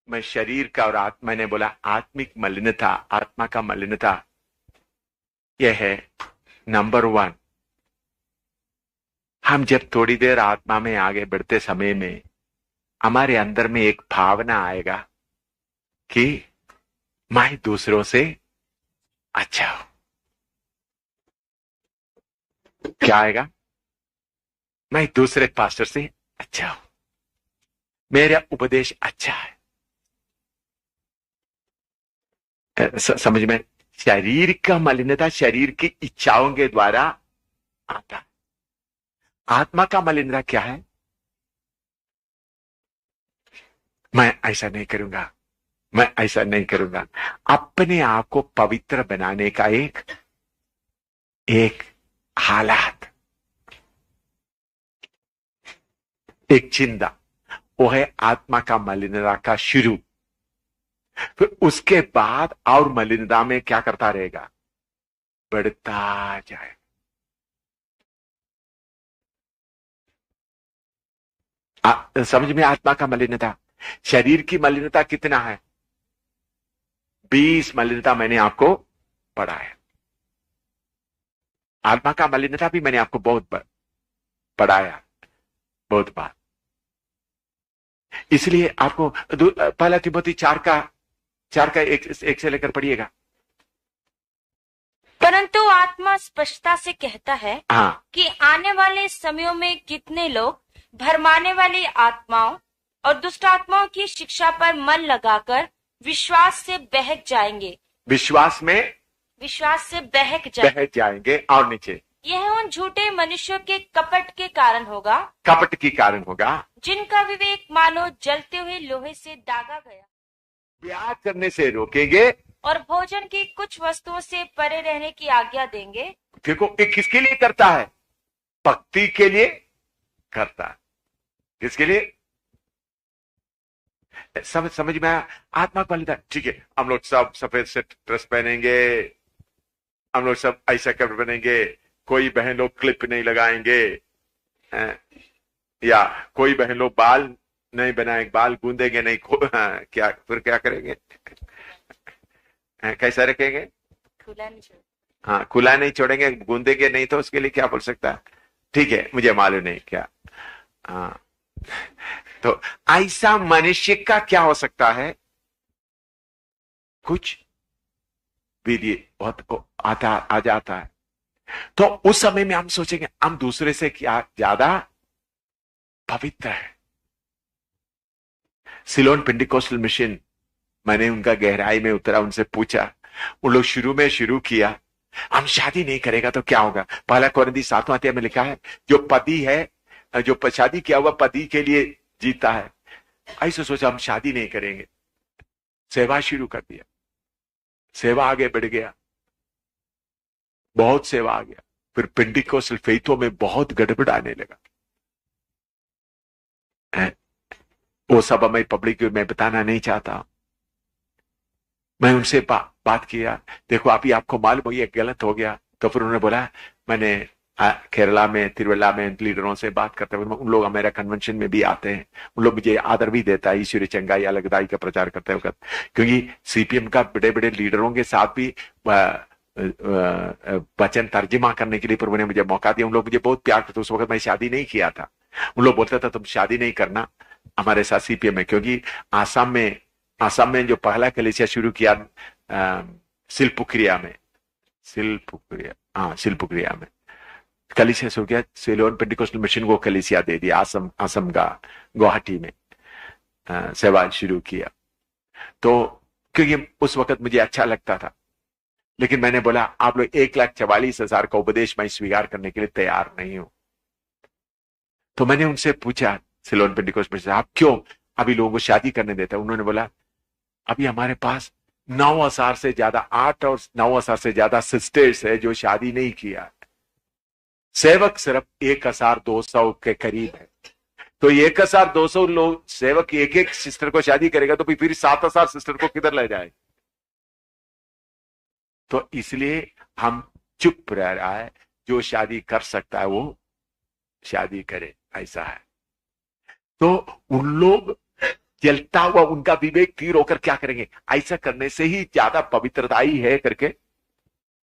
मैं शरीर का और आत्मा, मैंने बोला आत्मिक मलिनता, आत्मा का मलिनता, यह है नंबर वन। हम जब थोड़ी देर आत्मा में आगे बढ़ते समय में हमारे अंदर में एक भावना आएगा कि मैं दूसरों से अच्छा हूं। क्या आएगा? मैं दूसरे पास्टर से अच्छा हूं, मेरा उपदेश अच्छा है। समझ में? शरीर का मलिनता शरीर की इच्छाओं के द्वारा आता है। आत्मा का मलिनता क्या है? मैं ऐसा नहीं करूंगा, मैं ऐसा नहीं करूंगा। अपने आप को पवित्र बनाने का एक एक हालात, एक चिंता, वो है आत्मा का मलिनता का शुरू। फिर उसके बाद और मलिनता में क्या करता रहेगा? बढ़ता जाए। समझ में? आत्मा का मलिनता, शरीर की मलिनता कितना है? 20 मलिनता मैंने आपको पढ़ाया। आत्मा का मलिनता भी मैंने आपको बहुत पढ़ाया, बहुत बार। इसलिए आपको पहला तिमोथी 4 का 1 से लेकर पढ़िएगा। परंतु आत्मा स्पष्टता से कहता है हाँ, कि आने वाले समयों में कितने लोग भरमाने वाली आत्माओं और दुष्ट आत्माओं की शिक्षा पर मन लगाकर विश्वास से बहक जाएंगे। विश्वास से बहक जाएंगे। और नीचे, यह उन झूठे मनुष्यों के कपट के कारण होगा, कपट के कारण होगा, जिनका विवेक मानो जलते हुए लोहे से दागा गया, ब्याह करने से रोकेंगे और भोजन की कुछ वस्तुओं से परे रहने की आज्ञा देंगे। देखो, ये किसके लिए करता है? भक्ति के लिए करता है। किसके लिए? समझ में आया? आत्मा को लेता। ठीक है, हम लोग सब सफेद से ड्रेस पहनेंगे, हम लोग सब ऐसा कपड़े पहनेंगे, कोई बहन लोग क्लिप नहीं लगाएंगे, या कोई बहन लोग बाल नहीं बनाएंगे, बाल गूंदेंगे नहीं, क्या फिर क्या करेंगे? कैसा रखेंगे? खुला नहीं छोड़। हाँ, खुला नहीं छोड़ेंगे, गूंदेंगे नहीं, तो उसके लिए क्या बोल सकता है? ठीक है, मुझे मालूम नहीं क्या। हाँ, तो ऐसा मनुष्य का क्या हो सकता है? कुछ भी बहुत आ जाता है। तो उस समय में हम सोचेंगे हम दूसरे से क्या ज्यादा पवित्र है। सिलोन पेंटिकोस्टल मिशन, मैंने उनका गहराई में उतरा, उनसे पूछा। उन लोग शुरू किया, हम शादी नहीं करेगा तो क्या होगा? पहला कोरिन्थी 7वां अध्याय में लिखा है, जो पति है, जो शादी किया हुआ पति के लिए जीता है। ऐसे सोचा हम शादी नहीं करेंगे, सेवा शुरू कर दिया, सेवा आगे बढ़ गया, बहुत सेवा आ गया। फिर पेंटिकोस्टल फेथों में बहुत गड़बड़ आने लगा। वो सब मैं पब्लिक में बताना नहीं चाहता। मैं उनसे बात किया, देखो अभी आपको मालूम हो ये गलत हो गया। तो फिर उन्होंने बोला, मैंने केरला में तिरुवल्ला में लीडरों से बात करते हुए, उन लोग हमारा कन्वेंशन में भी आते हैं, उन लोग मुझे आदर भी देता है ईश्वरी चंगाई अलगदाई का प्रचार करते वक्त, क्योंकि सीपीएम का बड़े बड़े लीडरों के साथ भी वचन तर्जुमा करने के लिए प्रभु ने मुझे मौका दिया। उन लोग मुझे बहुत प्यार करते। उस वक्त मैं शादी नहीं किया था। उन लोग बोलता था तुम शादी नहीं करना हमारे साथ सीपीएम में, क्योंकि आसाम में जो पहला कलीसिया शुरू किया सिलपुक्रिया में कलीसिया शुरू किया। सिलोन पेंटिकोस्टल मिशन को कलीसिया दे दिया, असम का गुवाहाटी में सेवा शुरू किया। तो क्योंकि उस वक्त मुझे अच्छा लगता था, लेकिन मैंने बोला आप लोग 1,44,000 का उपदेश मैं स्वीकार करने के लिए तैयार नहीं हूं। तो मैंने उनसे पूछा, सिलोन पेंटिकोस्टल मिशन, आप क्यों अभी लोगों को शादी करने देते? उन्होंने बोला अभी हमारे पास 9,000 से ज्यादा 8 और 9,000 से ज्यादा सिस्टर्स है जो शादी नहीं किया, सेवक सिर्फ 1,200 के करीब है। तो 1,200 लोग सेवक एक सिस्टर को शादी करेगा तो फिर 7,000 सिस्टर को किधर ले जाए? तो इसलिए हम चुप रह रहा है, जो शादी कर सकता है वो शादी करे, ऐसा है। तो उन लोग जलता हुआ उनका विवेक तीर होकर क्या करेंगे, ऐसा करने से ही ज्यादा पवित्रताई है करके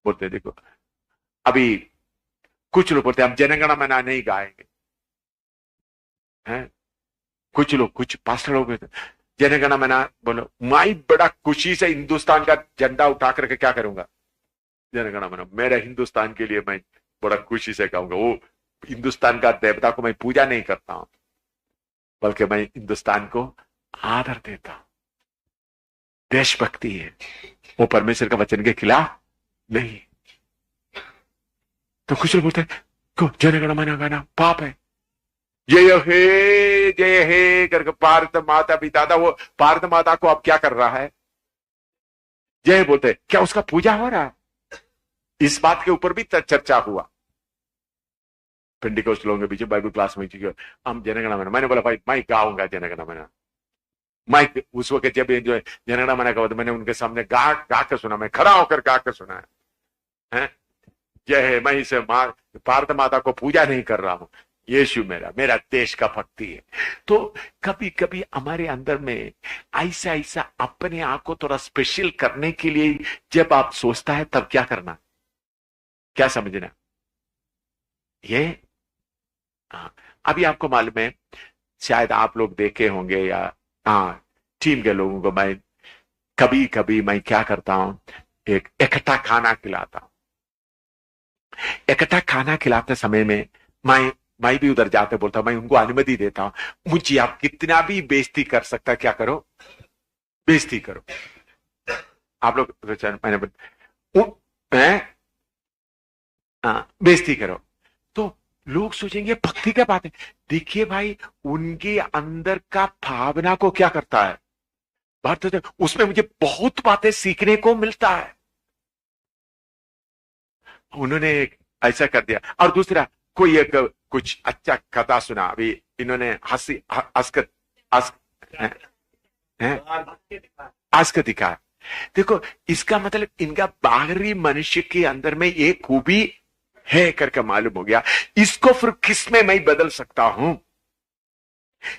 बोलते हैं। देखो अभी कुछ लोग बोलते हैं हम जनगण मना नहीं गाएंगे, हैं? कुछ लोग, कुछ पास्टर लोग जनगण मना बोलो, मैं बड़ा खुशी से हिंदुस्तान का झंडा उठा करके क्या करूंगा, जनगण मना, मेरा हिंदुस्तान के लिए मैं बड़ा खुशी से कहूंगा। वो हिंदुस्तान का देवता को मैं पूजा नहीं करता हूं, बल्कि मैं हिंदुस्तान को आदर देता हूं। देशभक्ति है, वो परमेश्वर का वचन के खिलाफ नहीं। तो कुछ लोग बोलते हैं को जनगण मना गाना पाप है, जय हे करके भारत माता पिता था, वो भारत माता को अब क्या कर रहा है, जय बोलते हैं। क्या उसका पूजा हो रहा है? इस बात के ऊपर भी चर्चा हुआ पेंटिकोस्ट लोगों के पीछे बाइबल क्लास में, हम जनगण मना, मैंने बोला भाई मैं गाऊंगा जनगण मना। मैं उस वक्त जब जो जनगण मना का मैंने उनके सामने गा कर सुना, मैं खड़ा होकर गा कर सुना है, जय है, मैं इसे भारत माता को पूजा नहीं कर रहा हूं, यीशु मेरा देश का भक्ति है। तो कभी कभी हमारे अंदर में ऐसा ऐसा अपने आप को थोड़ा स्पेशल करने के लिए जब आप सोचता है, तब क्या करना, क्या समझना, ये अभी आपको मालूम है, शायद आप लोग देखे होंगे या टीम के लोगों को मैं कभी कभी मैं क्या करता हूं, एक इकट्ठा खाना खिलाता हूं। इकट्ठा खाना खिलाते समय में मैं भी उधर जाते बोलता हूं, मैं उनको अनुमति देता हूं, मुझे आप कितना भी बेइज्जती कर सकता, क्या करो, बेइज्जती करो। आप लोग मैंने बेइज्जती करो, तो लोग सोचेंगे भक्ति क्या बात है। देखिए भाई, उनके अंदर का भावना को क्या करता है, बात उसमें मुझे बहुत बातें सीखने को मिलता है। उन्होंने ऐसा कर दिया। और दूसरा, कोई एक कुछ अच्छा कथा सुना, अभी इन्होंने हंसी हंस दिखा। देखो इसका मतलब इनका बाहरी मनुष्य के अंदर में एक खूबी है करके मालूम हो गया। इसको फिर किस में मैं बदल सकता हूं,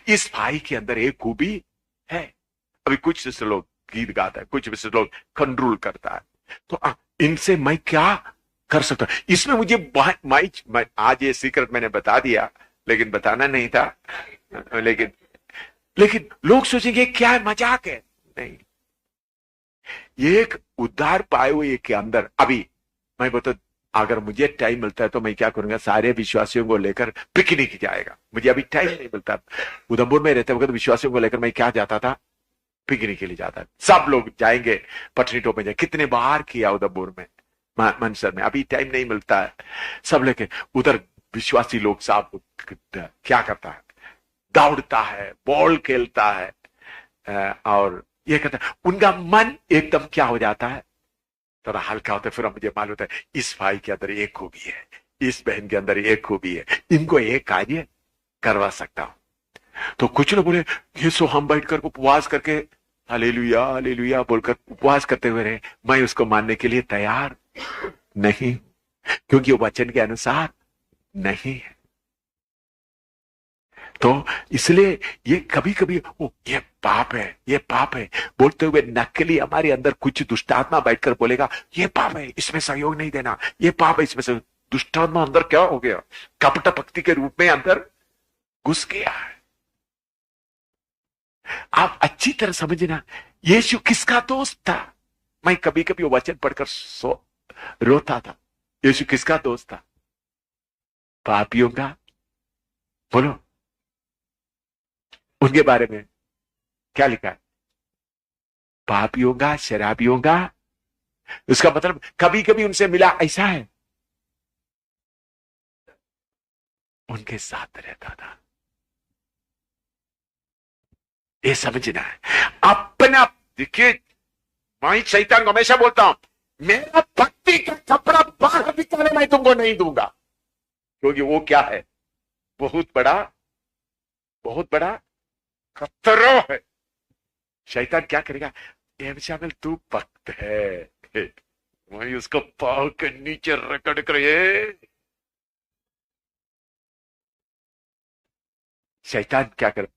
इस भाई के अंदर एक खूबी है। अभी कुछ लोग गीत गाता है, कुछ लोग कंट्रोल करता है, तो इनसे मैं क्या कर सकता हूं, इसमें मुझे मैं आज ये सीक्रेट मैंने बता दिया, लेकिन बताना नहीं था, लेकिन लोग सोचेंगे क्या है, मजाक है। नहीं, ये एक उद्धार पाए हुए के अंदर, अभी मैं बता, अगर मुझे टाइम मिलता है तो मैं क्या करूंगा, सारे विश्वासियों को लेकर पिकनिक जाएगा। मुझे अभी टाइम नहीं मिलता, उधमपुर में रहते वक्त विश्वासियों को लेकर मैं क्या जाता था, पिकनिक के लिए जाता था। सब लोग जाएंगे पटनी टॉप में जाए, कितने बार किया उधमपुर में, मनसर में, अभी टाइम नहीं मिलता है। सब लेके उधर विश्वासी लोग साहब क्या करता है, दौड़ता है, बॉल खेलता है, और ये कहता है, उनका मन एकदम क्या हो जाता है, थोड़ा हल्का होता है। फिर मुझे मालूम होता है इस भाई के अंदर एक खूबी है, इस बहन के अंदर एक खूबी है, इनको एक कार्य करवा सकता हूं। तो कुछ लोग बोले, ये सो हम बैठकर उपवास करके हालेलुया हालेलुया बोलकर उपवास करते हुए रहे, मैं उसको मानने के लिए तैयार नहीं, क्योंकि वो वचन के अनुसार नहीं है। तो इसलिए ये कभी कभी ये पाप है, ये पाप है बोलते हुए नकली हमारे अंदर कुछ दुष्टात्मा बैठकर बोलेगा ये पाप है, इसमें सहयोग नहीं देना, ये पाप है, इसमें से दुष्टात्मा अंदर क्या हो गया, कपट भक्ति के रूप में अंदर घुस गया है। आप अच्छी तरह समझना, यीशु किसका दोस्त था। मैं कभी कभी वो वचन पढ़कर रोता था। यीशु किसका दोस्त था, पापियों का। बोलो उनके बारे में क्या लिखा है, पापियों का, शराबियों का। उसका मतलब कभी कभी उनसे मिला, ऐसा है, उनके साथ रहता था। ये समझना है अपना। देखिए मैं शैतान को हमेशा बोलता हूं, मेरा भक्ति का कपड़ा बाहर दिखाने मैं तुमको नहीं दूंगा, क्योंकि वो क्या है, बहुत बड़ा खतरा है। शैतान क्या करेगा, शामिल तू भक्त है, मैं उसको पाव के नीचे रगड़ कर, शैतान क्या कर,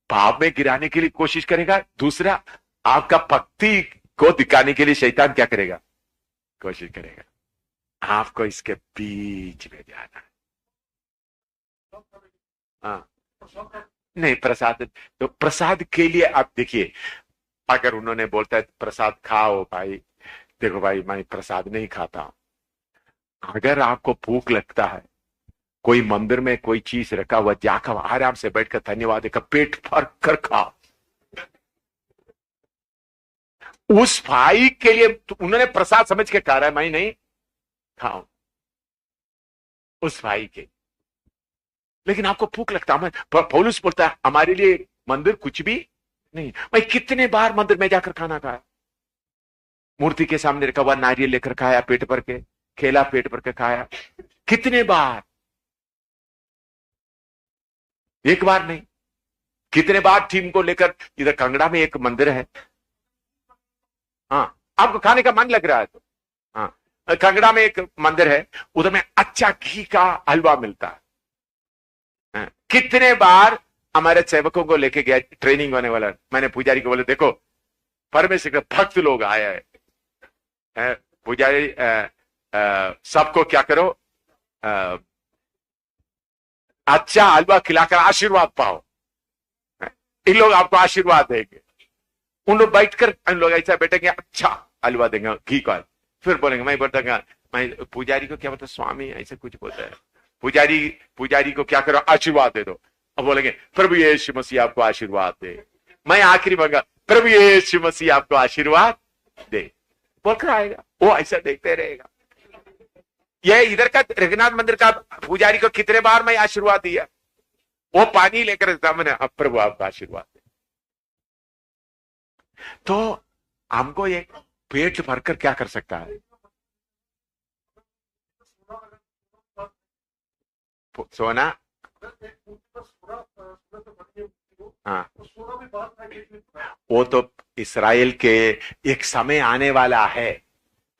पाप में गिराने के लिए कोशिश करेगा, दूसरा आपका भक्ति को दिखाने के लिए शैतान क्या करेगा, कोशिश करेगा। आपको इसके बीच में जाना है। हाँ, नहीं प्रसाद, तो प्रसाद के लिए आप देखिए, अगर उन्होंने बोलता है प्रसाद खाओ भाई, देखो भाई मैं प्रसाद नहीं खाता हूं। अगर आपको भूख लगता है, कोई मंदिर में कोई चीज रखा हुआ, जाकर आराम से बैठकर धन्यवाद देकर पेट भर कर खाओ। उस भाई के लिए तो उन्होंने प्रसाद समझ के कहा है, मैं नहीं खाऊं उस भाई के, लेकिन आपको भूख लगता है। पौलुस बोलता है हमारे लिए मंदिर कुछ भी नहीं। मैं कितने बार मंदिर में जाकर खाना खाया, मूर्ति के सामने रखा हुआ नारियल लेकर खाया पेट भर के, केला पेट भर के खाया, कितने बार, एक बार नहीं, कितने बार टीम को लेकर, इधर कांगड़ा में एक मंदिर है, हाँ आपको खाने का मन लग रहा है तो, हाँ कांगड़ा में एक मंदिर है, उधर में अच्छा घी का हलवा मिलता है। हाँ, कितने बार हमारे सेवकों को लेके गया, ट्रेनिंग होने वाला, मैंने पुजारी को बोले देखो परमेश्वर के भक्त लोग आया है, पुजारी सबको क्या करो, अच्छा हलवा खिलाकर आशीर्वाद पाओ, इन लोग आपको आशीर्वाद देंगे। उन लोग बैठकर इन लोग ऐसा बैठेंगे, अच्छा हलवा देंगे घी का, फिर बोलेंगे, मैं बोलता मैं पुजारी को क्या बोलता, स्वामी ऐसे कुछ बोलता है, पुजारी को क्या करो, आशीर्वाद दे दो। अब बोलेंगे प्रभु यीशु मसीह आपको आशीर्वाद दे, मैं आखिरी मांगा प्रभु यीशु मसीह आपको आशीर्वाद दे, बोलकर आएगा, वो ऐसा देखते रहेगा। ये इधर का रघुनाथ मंदिर का पुजारी को कितने बार मैं आशीर्वाद दिया, वो पानी लेकर सामने, अब प्रभु आपका आशीर्वाद दे। तो हमको ये पेट भरकर क्या कर सकता है, सोना, हाँ वो तो इस्राएल के एक समय आने वाला है,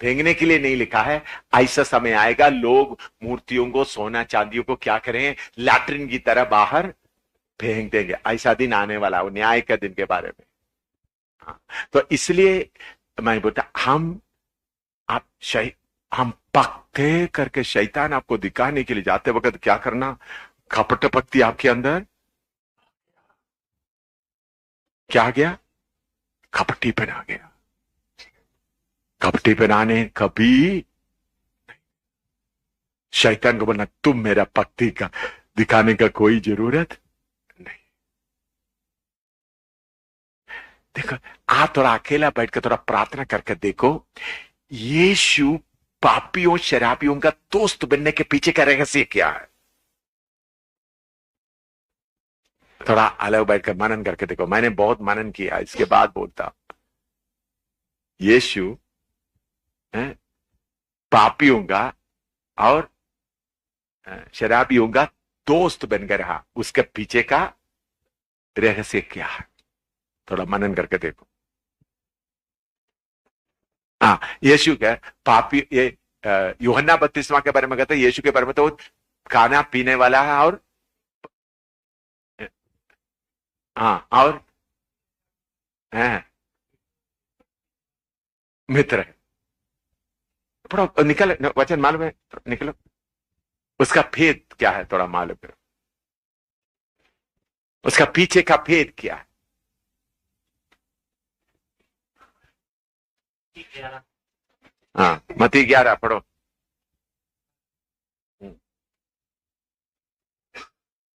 फेंकने के लिए नहीं लिखा है, ऐसा समय आएगा लोग मूर्तियों को, सोना चांदियों को क्या करें, लैट्रिन की तरह बाहर फेंक देंगे। ऐसा दिन आने वाला, वो न्याय का दिन के बारे में। हाँ, तो इसलिए मैं बोलता हम पक्के करके शैतान आपको दिखाने के लिए जाते वक्त क्या करना, कपट भक्ति आपके अंदर क्या आ गया, कपटीपन आ गया। कपटीपन आने कभी शैतान को बोलना तुम मेरा भक्ति का दिखाने का कोई जरूरत नहीं। देखो आप थोड़ा अकेला बैठकर थोड़ा प्रार्थना करके देखो, यीशु पापियों शराबियों का दोस्त बनने के पीछे का रहस्य क्या है, थोड़ा अलग बैठकर मनन करके देखो। मैंने बहुत मनन किया, इसके बाद बोलता यीशु पापियों का और शराबियों का दोस्त बनकर रहा, उसके पीछे का रहस्य क्या है, थोड़ा मनन करके देखो। हाँ यीशु क्या पापी, ये यूहन्ना 32वां के बारे में कहते हैं, यीशु के बारे में तो खाना पीने वाला है और हाँ और मित्र है। थोड़ा निकल वचन मालूम है, निकलो उसका भेद क्या है, थोड़ा मालूम करो उसका पीछे का भेद क्या है। हाँ मत्ती 11 पढ़ो।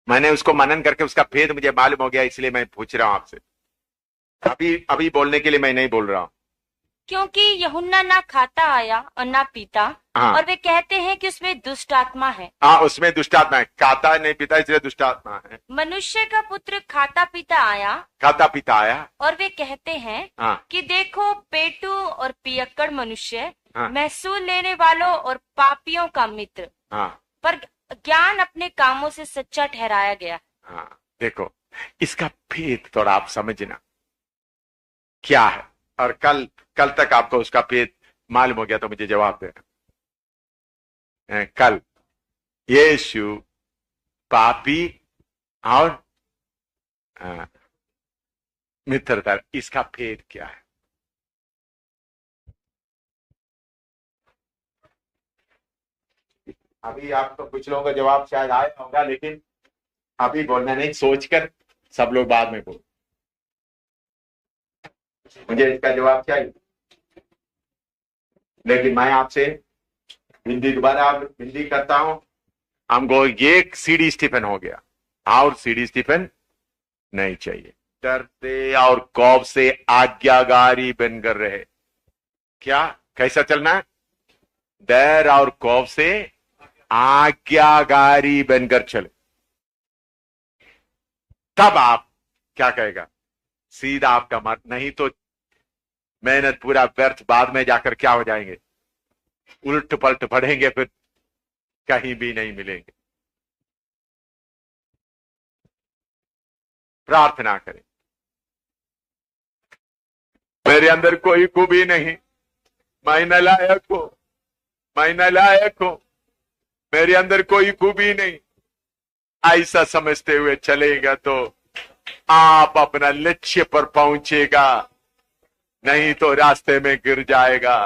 मैंने उसको मनन करके उसका भेद मुझे मालूम हो गया, इसलिए मैं पूछ रहा हूं आपसे, अभी बोलने के लिए मैं नहीं बोल रहा हूं। क्योंकि यूहन्ना ना खाता आया और ना पीता, हाँ। और वे कहते हैं कि उसमें दुष्ट आत्मा है। हाँ उसमें दुष्ट आत्मा है, खाता नहीं पीता इसलिए दुष्ट आत्मा है। मनुष्य का पुत्र खाता पीता आया और वे कहते हैं हाँ। कि देखो पेटू और पियक्कड़ मनुष्य, हाँ। महसूल लेने वालों और पापियों का मित्र, हाँ। पर ज्ञान अपने कामों से सच्चा ठहराया गया। हाँ देखो इसका भेद थोड़ा आप समझना क्या है, और कल तक आपको उसका भेद मालूम हो गया तो मुझे जवाब देना। कल यीशु पापी और मित्रता, इसका भेद क्या है? अभी आपको कुछ लोगों का जवाब शायद आया होगा, लेकिन अभी बोलना नहीं, सोचकर सब लोग बाद में बोल। मुझे इसका जवाब चाहिए, लेकिन मैं आपसे हिंदी दोबारा हिंदी करता हूं। हमको ये सीडी स्टीफन हो गया, और सीडी स्टीफन नहीं चाहिए। डरते और खौफ से आज्ञाकारी बनकर रहे। क्या, कैसा चलना है? डर और खौफ से आज्ञाकारी बनकर चले। तब आप क्या कहेगा? सीधा आपका मत, नहीं तो मेहनत पूरा व्यर्थ, बाद में जाकर क्या हो जाएंगे? उल्ट पलट पढ़ेंगे, फिर कहीं भी नहीं मिलेंगे। प्रार्थना करें, मेरे अंदर कोई खूबी नहीं, मैं नालायक हूं, मैं नालायक हूं, मेरे अंदर कोई खूबी नहीं, ऐसा समझते हुए चलेगा तो आप अपना लक्ष्य पर पहुंचेगा, नहीं तो रास्ते में गिर जाएगा।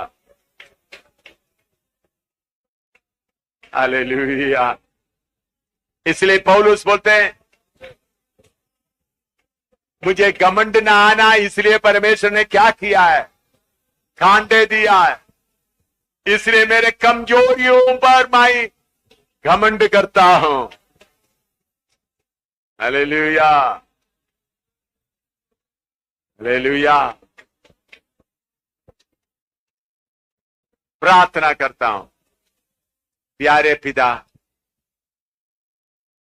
हालेलुया। इसलिए पौलुस बोलते हैं, मुझे घमंड ना आना, इसलिए परमेश्वर ने क्या किया है? कांटे दिया है, इसलिए मेरे कमजोरियों पर मैं घमंड करता हूं। Hallelujah, hallelujah. प्रार्थना करता हूं, प्यारे पिता,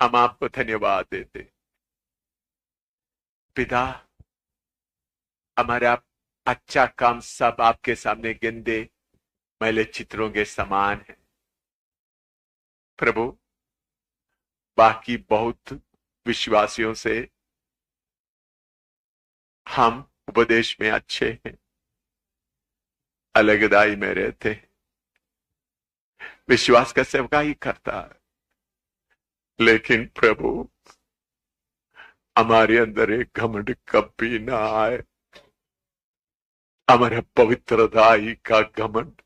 हम आपको धन्यवाद देते। पिता, हमारा अच्छा काम सब आपके सामने गंदे मैले चित्रों के समान है प्रभु। बाकी बहुत विश्वासियों से हम उपदेश में अच्छे हैं, अलगदाई में रहते हैं, विश्वास का सेवकाई करता है, लेकिन प्रभु हमारे अंदर एक घमंड कभी ना आए। हमारा पवित्रताई का घमंड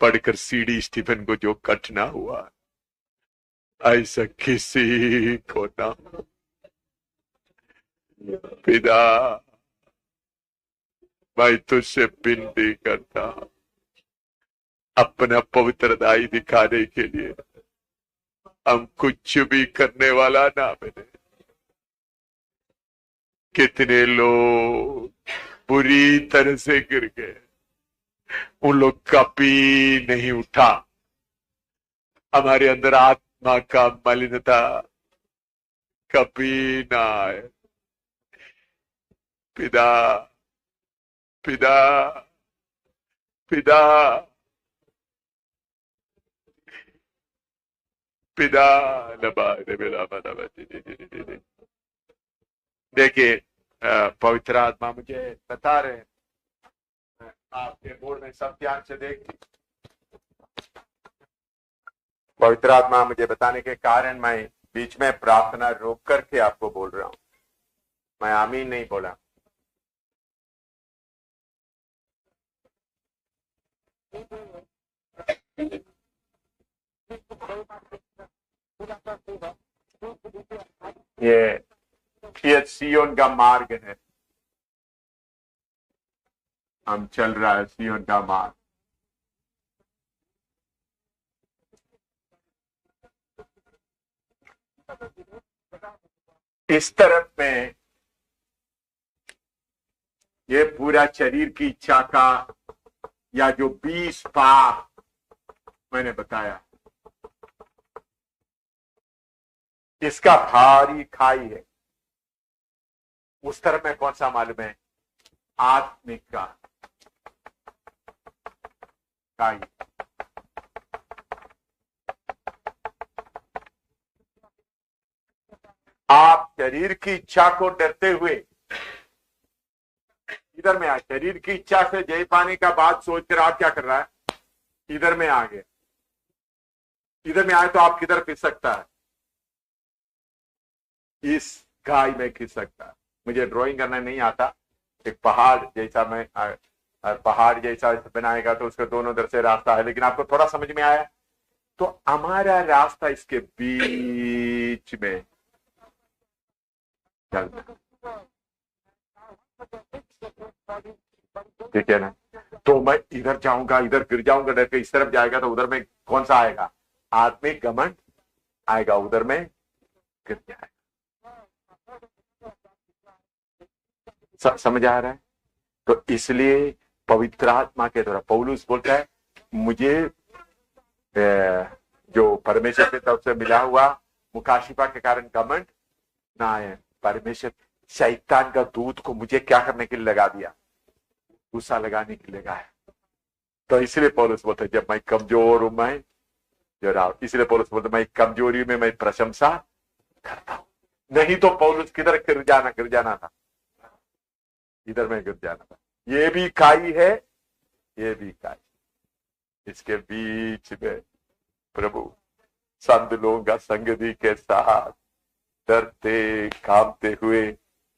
पढ़कर सीडी स्टीफन को जो कटना हुआ, ऐसा किसी को ना। पिता, मैं तुझसे विनती करता, अपना पवित्रताई दिखाने के लिए हम कुछ भी करने वाला ना बने। कितने लोग बुरी तरह से गिर गए, उन लोग कभी नहीं उठा। हमारे अंदर आत्मा का मलिनता कभी ना आए। पिता, पिता, पिता, पिता। देखिए, पवित्र आत्मा मुझे बता रहे हैं, आपके बोर्ड में सब ध्यान से देखिए। पवित्र आत्मा मुझे बताने के कारण मैं बीच में प्रार्थना रोक करके आपको बोल रहा हूं। मैं आमीन नहीं बोला। ये सियोन का मार्ग है, हम चल रहा है सियोन का मार्ग। इस तरफ में ये पूरा शरीर की इच्छा का, या जो 20 पाप मैंने बताया, इसका भारी खाई है। उस तरफ में कौन सा मालूम है? आत्मिक का खाई। आप शरीर की इच्छा को डरते हुए इधर में आए। शरीर की इच्छा से जय पाने का बात सोचकर आप क्या कर रहा है? इधर में आ गए। इधर में आए तो आप किधर खिस सकता है? इस गाय में खिस सकता है। मुझे ड्राइंग करना नहीं आता, एक पहाड़ जैसा मैं पहाड़ जैसा बनाएगा तो उसके दोनों तरफ से रास्ता है, लेकिन आपको थोड़ा समझ में आया? तो हमारा रास्ता इसके बीच में चलता, ठीक है ना? तो मैं इधर जाऊंगा, इधर गिर जाऊंगा डर के, इस तरफ जाएगा तो उधर में कौन सा आएगा? आत्मिक घमंड आएगा, उधर में गिर जाएगा। समझ आ रहा है? तो इसलिए पवित्र आत्मा के द्वारा पौलुस बोलता है, मुझे जो परमेश्वर की तरफ से मिला हुआ मुकाशिफा के कारण घमंड ना आए। परमेश्वर शैतान का दूत को मुझे क्या करने के लिए लगा दिया? गुस्सा लगाने के लिए लगाया। तो इसलिए पौलुस बोलता है, जब मैं कमजोर हूं, मैं जरा, इसलिए पौलुस बोलता है, मैं कमजोरी में मैं प्रशंसा करता हूं। नहीं तो पौलुस किधर गिर जाना था, इधर में गिर जाना था। ये भी खाई है, ये भी खाई, इसके बीच में प्रभु संत लोगों का संगति के साथ डरते कांपते हुए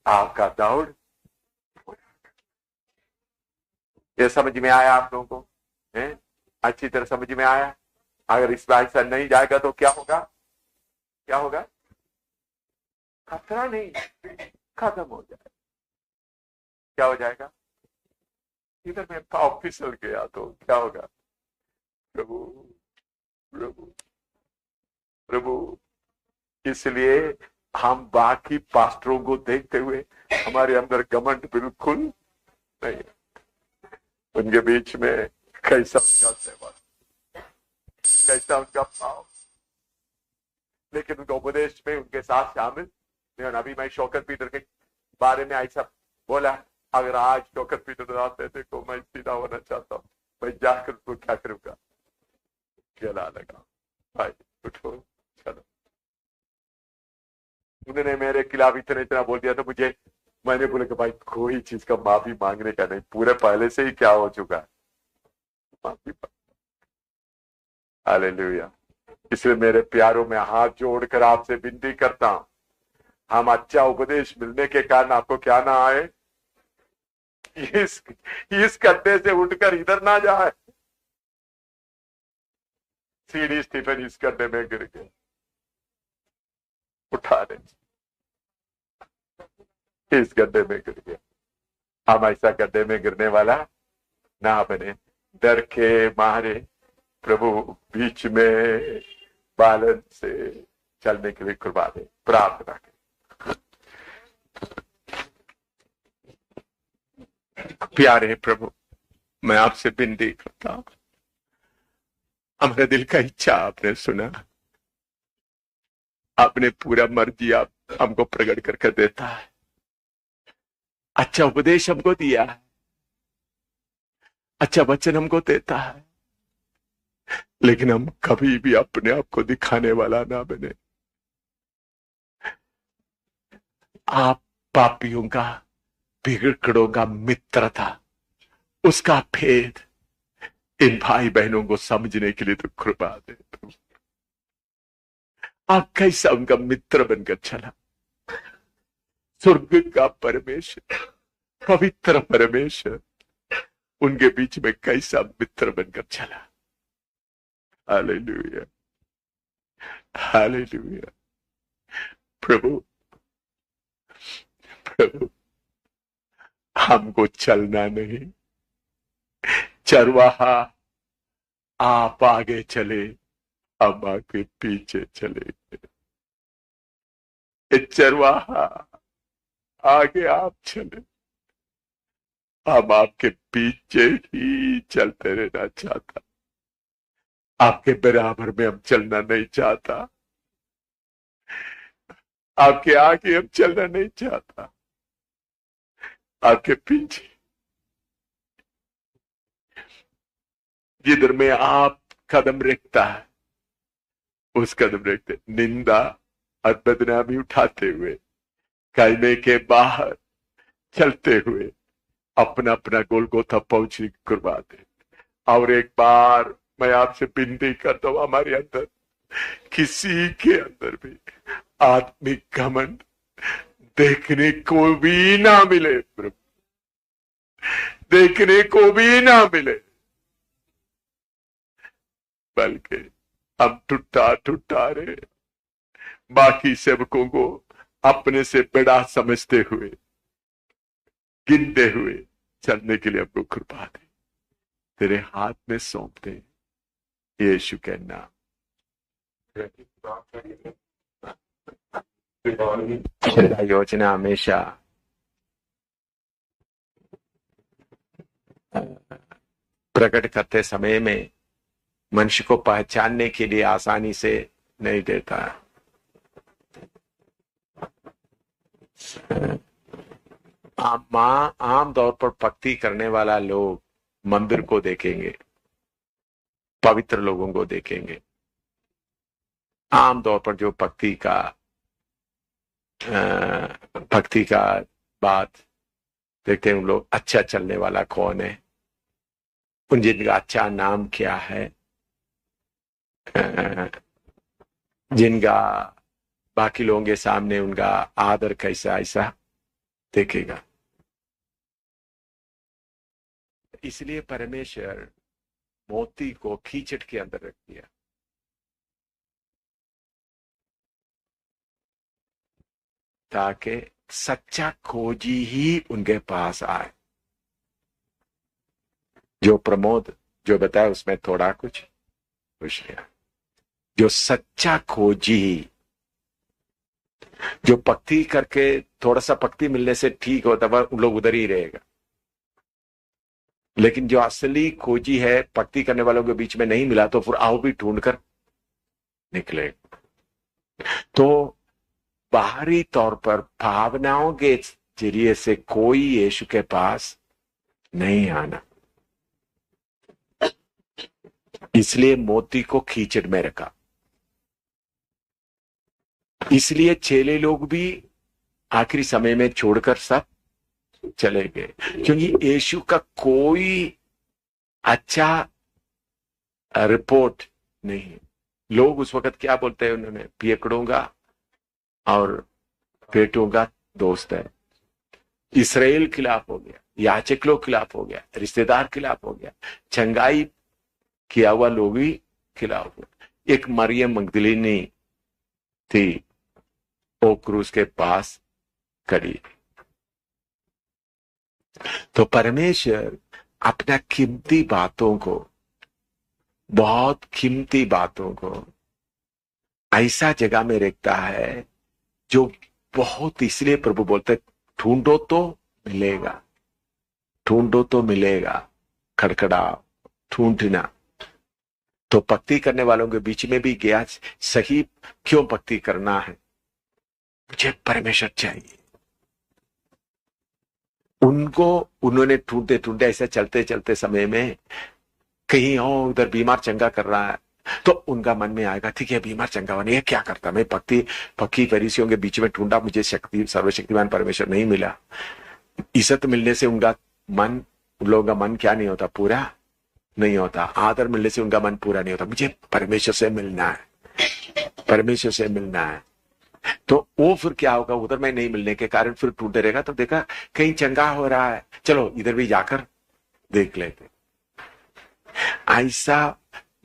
आपका दौड़। ये समझ में आया आप लोगों को? अच्छी तरह समझ में आया? अगर इस बात से नहीं जाएगा तो क्या होगा? क्या होगा? खतरा नहीं, खत्म हो जाएगा। क्या हो जाएगा? इधर में पाँव फिसल गया तो क्या होगा? प्रभु प्रभु प्रभु। इसलिए हम बाकी पास्टरों को देखते हुए हमारे अंदर घमंड बिल्कुल नहीं। उनके बीच में कैसा उनका सेवा, कैसा उनका भाव, लेकिन उनका उपदेश में उनके साथ शामिल। अभी मैं शौकत पीटर के बारे में ऐसा बोला, अगर आज शौकत पीटर आते थे तो मैं सीधा होना चाहता हूँ, मैं जाकर उसको क्या करूंगा? गला लगा, भाई उठो चलो। उन्होंने मेरे खिलाफ इतना बोल दिया, तो मैंने बोला कि भाई कोई चीज का माफी मांगने का नहीं, पूरे पहले से ही क्या हो चुका है, माफी। हालेलुया। इसलिए मेरे प्यारों में हाथ जोड़कर आपसे विनती करता हूं, हम अच्छा उपदेश मिलने के कारण आपको क्या ना आए, इस गड्ढे से उठकर इधर ना जाए। सीढ़ी स्टीफन इस गड्ढे में गिर गए, उठा दे, इस गड्ढे में गिर गया। हम ऐसा गड्ढे में गिरने वाला ना बने। डर के मारे प्रभु बीच में बालन से चलने के लिए कृपा दे, प्रार्थना करें। प्यारे प्रभु, मैं आपसे विनती करता हूं, हमारे दिल का इच्छा आपने सुना, आपने पूरा मर्जी आप हमको प्रकट करके देता है, अच्छा उपदेश हमको दिया है, अच्छा वचन हमको देता है, लेकिन हम कभी भी अपने आप को दिखाने वाला ना बने। आप पापियों का, बिगड़ों का मित्र था, उसका भेद इन भाई बहनों को समझने के लिए तो कृपा दे। आप कैसा उनका मित्र बनकर चला, स्वर्ग का परमेश्वर, पवित्र परमेश्वर उनके बीच में कैसा मित्र बनकर चला। Hallelujah, hallelujah. प्रभु प्रभु, हमको चलना नहीं, चरवाहा आप आगे चले, हम आगे पीछे चले। चरवाहा आगे आप चले, हम आपके पीछे ही चलते रहना चाहता, आपके बराबर में हम चलना नहीं चाहता, आपके आगे हम चलना नहीं चाहता, आपके पीछे जिधर में आप कदम रखता है उस कदम रखते, निंदा और बदनामी उठाते हुए, कहने के बाहर चलते हुए अपना अपना गोलगोथा पहुंचने की कृपा दे। और एक बार मैं आपसे विनती करता हूं, हमारे अंदर किसी के अंदर भी आत्मिक घमंड देखने को भी ना मिले प्रभु, देखने को भी ना मिले, बल्कि हम ठुट्ठा ठुट्ठा रहे, बाकी सेवकों को अपने से बड़ा समझते हुए, गिनते हुए चलने के लिए हमको कृपा दे। तेरे हाथ में सौंपते यीशु के नाम। योजना हमेशा प्रकट करते समय में मनुष्य को पहचानने के लिए आसानी से नहीं देता। आमतौर पर भक्ति करने वाला लोग मंदिर को देखेंगे, पवित्र लोगों को देखेंगे। आमतौर पर जो भक्ति का बात देखते हैं, उन लोग अच्छा चलने वाला कौन है, उन जिनका अच्छा नाम क्या है, जिनका बाकी लोगों के सामने उनका आदर कैसा, ऐसा देखेगा। इसलिए परमेश्वर मोती को कीचड़ के अंदर रख दिया, ताकि सच्चा खोजी ही उनके पास आए। जो प्रमोद जो बताया उसमें थोड़ा कुछ लिया। जो सच्चा खोजी, जो भक्ति करके थोड़ा सा भक्ति मिलने से ठीक होता है, उन लोग उधर ही रहेगा। लेकिन जो असली खोजी है, भक्ति करने वालों के बीच में नहीं मिला तो फिर आओ भी ढूंढ कर निकलेगा। तो बाहरी तौर पर भावनाओं के जरिए से कोई यीशु के पास नहीं आना, इसलिए मोती को कीचड़ में रखा। इसलिए चेले लोग भी आखिरी समय में छोड़कर सब चले गए, क्योंकि यीशु का कोई अच्छा रिपोर्ट नहीं। लोग उस वक्त क्या बोलते हैं, उन्होंने पियकड़ों का और पेटों का दोस्त है। इसराइल खिलाफ हो गया, याचक लोग खिलाफ हो गया, रिश्तेदार खिलाफ हो गया, चंगाई किया हुआ लोग ही खिलाफ हो। एक मरियम मगदलीनी थी, वो क्रूस के पास खड़ी। तो परमेश्वर अपना कीमती बातों को, बहुत कीमती बातों को ऐसा जगह में रखता है जो बहुत, इसलिए प्रभु बोलते ढूंढो तो मिलेगा, ढूंढो तो मिलेगा, खड़खड़ाओ, ढूंढना। तो भक्ति करने वालों के बीच में भी गया, सही क्यों भक्ति करना है, मुझे परमेश्वर चाहिए। उन्होंने ढूंढते ढूंढते ऐसे चलते चलते समय में कहीं और उधर बीमार चंगा कर रहा है, तो उनका मन में आएगा ठीक है बीमार चंगा होने, ये क्या करता, मैं भक्ति फरीसियों के बीच में ढूंढा, मुझे सर्वशक्तिमान परमेश्वर नहीं मिला। इज्जत मिलने से उन लोगों का मन क्या नहीं होता, पूरा नहीं होता। आदर मिलने से उनका मन पूरा नहीं होता, मुझे परमेश्वर से मिलना है, परमेश्वर से मिलना है। तो वो फिर क्या होगा, उधर में नहीं मिलने के कारण फिर ढूंढते रहेगा। तो देखा कहीं चंगा हो रहा है, चलो इधर भी जाकर देख लेते। ऐसा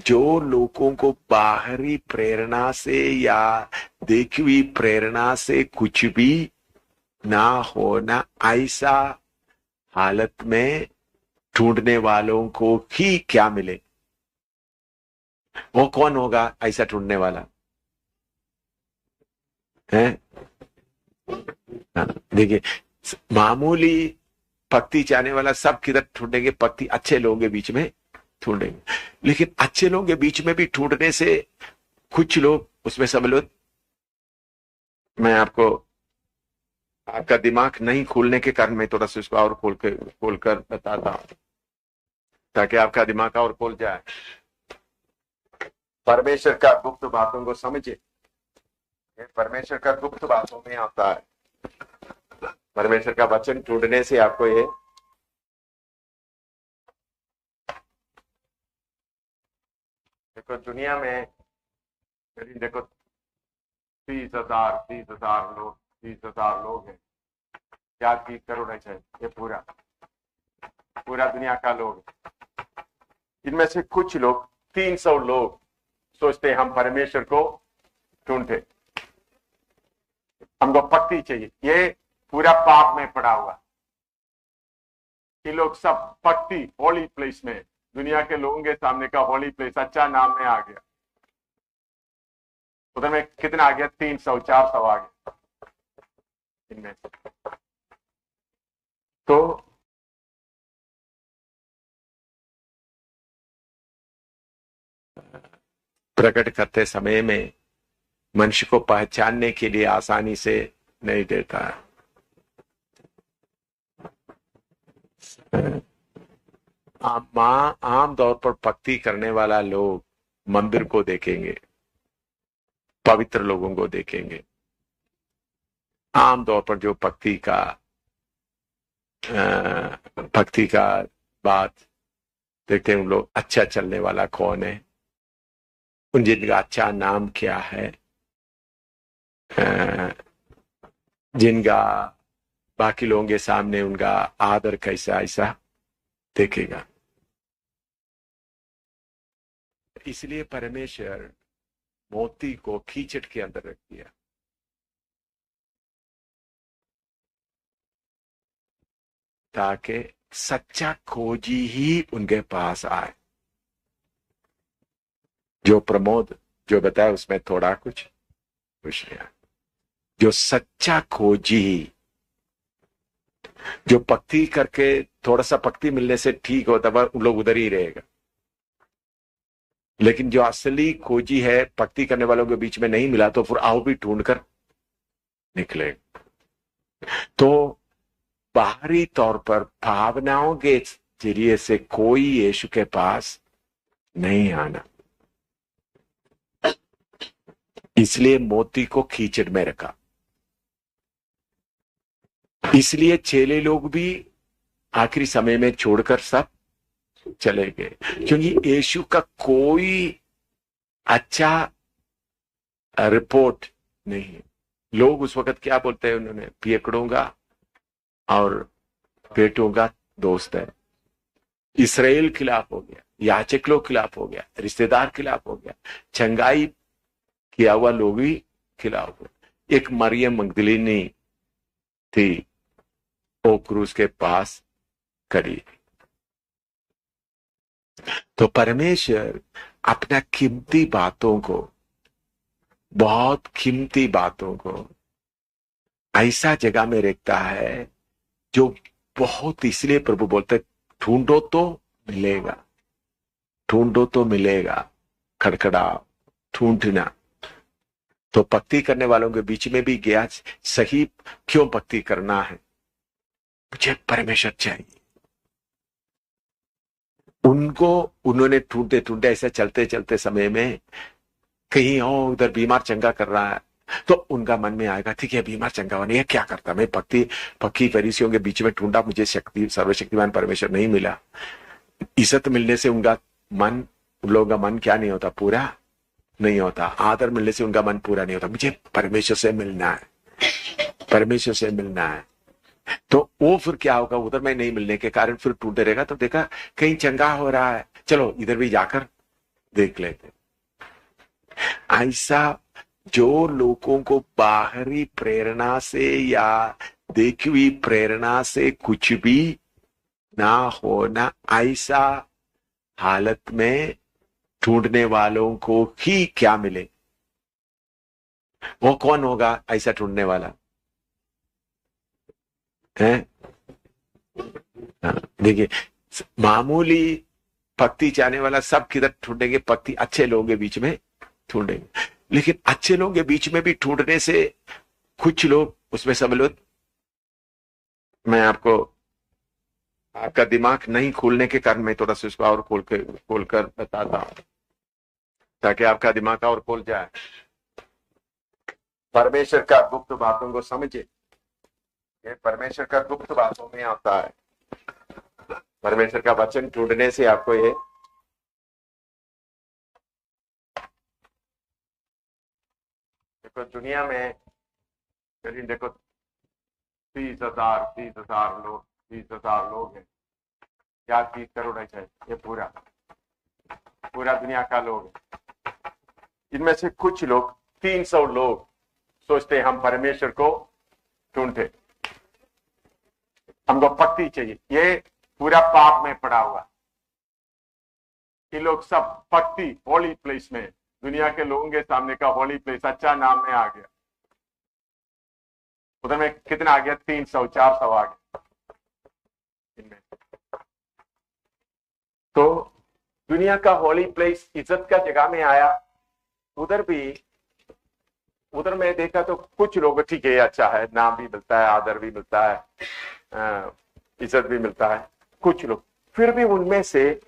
जो लोगों को बाहरी प्रेरणा से या देखी हुई प्रेरणा से कुछ भी ना होना, ऐसा हालत में ढूंढने वालों को ही क्या मिले। वो कौन होगा ऐसा ढूंढने वाला है? देखिए, मामूली भक्ति चाहने वाला सब किधर ढूंढेंगे, भक्ति अच्छे लोगों के बीच में ढूंढेंगे। लेकिन अच्छे लोगों के बीच में भी ढूंढने से कुछ लोग उसमें समझ लो, मैं आपका दिमाग नहीं खोलने के कारण मैं थोड़ा सा इसको और खोलकर बताता हूं, ताकि आपका दिमाग और खोल जाए, परमेश्वर का गुप्त बातों को समझे। परमेश्वर का गुप्त बातों में आता है, परमेश्वर का वचन ढूंढने से आपको ये देखो, दुनिया में देखो 30,000 लोग हैं, याद करोड़ है, ये पूरा पूरा दुनिया का लोग, इनमें से कुछ लोग 300 लोग सोचते हैं हम परमेश्वर को ढूंढते, हमको भक्ति चाहिए। ये पूरा पाप में पड़ा हुआ, ये लोग सब भक्ति होली प्लेस में, दुनिया के लोगों के सामने का होली प्लेस अच्छा नाम में आ गया, उधर में कितना आ गया, 300 400 आ गया इनमें से। तो प्रकट करते समय में मनुष्य को पहचानने के लिए आसानी से नहीं देता है। आम तौर पर भक्ति करने वाला लोग मंदिर को देखेंगे, पवित्र लोगों को देखेंगे। आम तौर पर जो भक्ति का बात देखते हैं, उन लोग अच्छा चलने वाला कौन है, उन जिनका अच्छा नाम क्या है, जिनका बाकी लोगों के सामने उनका आदर कैसा, ऐसा देखेगा। इसलिए परमेश्वर मोती को कीचड़ के अंदर रख दिया, ताकि सच्चा खोजी ही उनके पास आए। जो प्रमोद जो बताया उसमें थोड़ा कुछ नहीं, जो सच्चा खोजी, जो भक्ति करके थोड़ा सा भक्ति मिलने से ठीक होता है उन लोग उधर ही रहेगा, लेकिन जो असली खोजी है भक्ति करने वालों के बीच में नहीं मिला तो फिर आओ भी ढूंढकर निकलेगा। तो बाहरी तौर पर भावनाओं के जरिए से कोई यीशु के पास नहीं आना, इसलिए मोती को कीचड़ में रखा। इसलिए चेले लोग भी आखिरी समय में छोड़कर सब चले गए, क्योंकि यीशु का कोई अच्छा रिपोर्ट नहीं है। लोग उस वक्त क्या बोलते हैं, उन्होंने पियकड़ों का और बेटों का दोस्त है। इसराइल खिलाफ हो गया, याचक लोग खिलाफ हो गया, रिश्तेदार खिलाफ हो गया, चंगाई किया हुआ लोग भी खिलाफ हो। एक मरियम मगदलीनी थी, वो क्रूस के पास खड़ी। तो परमेश्वर अपना कीमती बातों को, बहुत कीमती बातों को ऐसा जगह में रखता है जो बहुत, इसलिए प्रभु बोलते ढूंढो तो मिलेगा, ढूंढो तो मिलेगा, खड़खड़ाओ, ढूंढना। तो भक्ति करने वालों के बीच में भी गया, सही क्यों भक्ति करना है, मुझे परमेश्वर चाहिए। उनको उन्होंने ढूंढते ढूंढते ऐसा चलते चलते समय में कहीं और उधर बीमार चंगा कर रहा है, तो उनका मन में आएगा ठीक है बीमार चंगा होने, क्या करता, मैं पक्की फरीसियों के बीच में ढूंढा, मुझे शक्ति सर्वशक्तिमान परमेश्वर नहीं मिला। इज्जत मिलने से उनका मन, उन लोगों का मन क्या नहीं होता, पूरा नहीं होता। आदर मिलने से उनका मन पूरा नहीं होता, मुझे परमेश्वर से मिलना है, परमेश्वर से मिलना है। तो वो फिर क्या होगा, उधर में नहीं मिलने के कारण फिर टूटते रहेगा। तो देखा कहीं चंगा हो रहा है, चलो इधर भी जाकर देख लेते। ऐसा जो लोगों को बाहरी प्रेरणा से या देखी हुई प्रेरणा से कुछ भी ना होना, ऐसा हालत में ढूंढने वालों को ही क्या मिले। वो कौन होगा ऐसा ढूंढने वाला है? देखिए, मामूली भक्ति चाहने वाला सब किधर ढूंढेंगे, भक्ति अच्छे लोगों के बीच में ढूंढेंगे। लेकिन अच्छे लोगों के बीच में भी ढूंढने से कुछ लोग उसमें सम्मिलित, मैं आपको, आपका दिमाग नहीं खोलने के कारण मैं थोड़ा सा इसको और खोलकर बताता हूं, ताकि आपका दिमाग और खोल जाए, परमेश्वर का गुप्त बातों को समझे। ये परमेश्वर का गुप्त बातों में आता है, परमेश्वर का वचन ढूंढने से आपको ये देखो, दुनिया में देखो 30,000 लोग, 30,000 लोग हैं या 30 करोड़ है शायद, ये पूरा दुनिया का लोग है। इनमें से कुछ लोग, 300 लोग सोचते हैं हम परमेश्वर को ढूंढते, हमको भक्ति चाहिए। ये पूरा पाप में पड़ा हुआ, ये लोग सब भक्ति, होली प्लेस में, दुनिया के लोगों के सामने का होली प्लेस अच्छा नाम में आ गया। उधर में कितना आ गया? 300 400 आ गया इनमें। तो दुनिया का होली प्लेस इज्जत का जगह में आया। उधर में देखा तो कुछ लोग ठीक है, अच्छा है, नाम भी मिलता है, आदर भी मिलता है, इज्जत भी मिलता है। कुछ लोग फिर भी उनमें से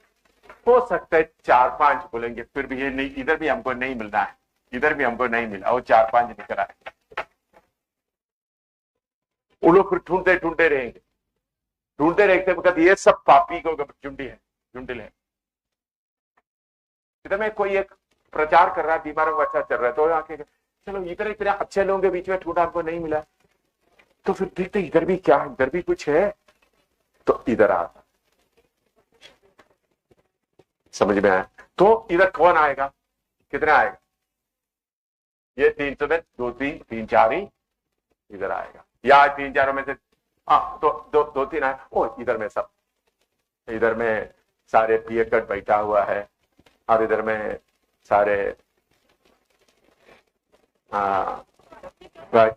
हो सकता है 4-5 बोलेंगे फिर भी ये नहीं, इधर भी हमको नहीं मिलना है, इधर भी हमको नहीं मिला, वो 4-5 निकल आए। वो लोग फिर ढूंढते रहेंगे वक्त ये सब पापी को झुंडिल है। इधर में कोई एक प्रचार कर रहा है, बीमारों को अच्छा चल रहा है, तो आके चलो इधर इतने अच्छे लोगों के बीच में ढूंढा, हमको नहीं मिला, तो फिर देखते इधर भी क्या, इधर भी कुछ है, तो इधर आता। समझ में आया? तो इधर कौन आएगा? कितने आएगा? ये 300 में 2-3 ही इधर आएगा, या 3-4 में से तो 2-3 आए। ओ इधर में सब, इधर में सारे पिए कट बैठा हुआ है, और इधर में सारे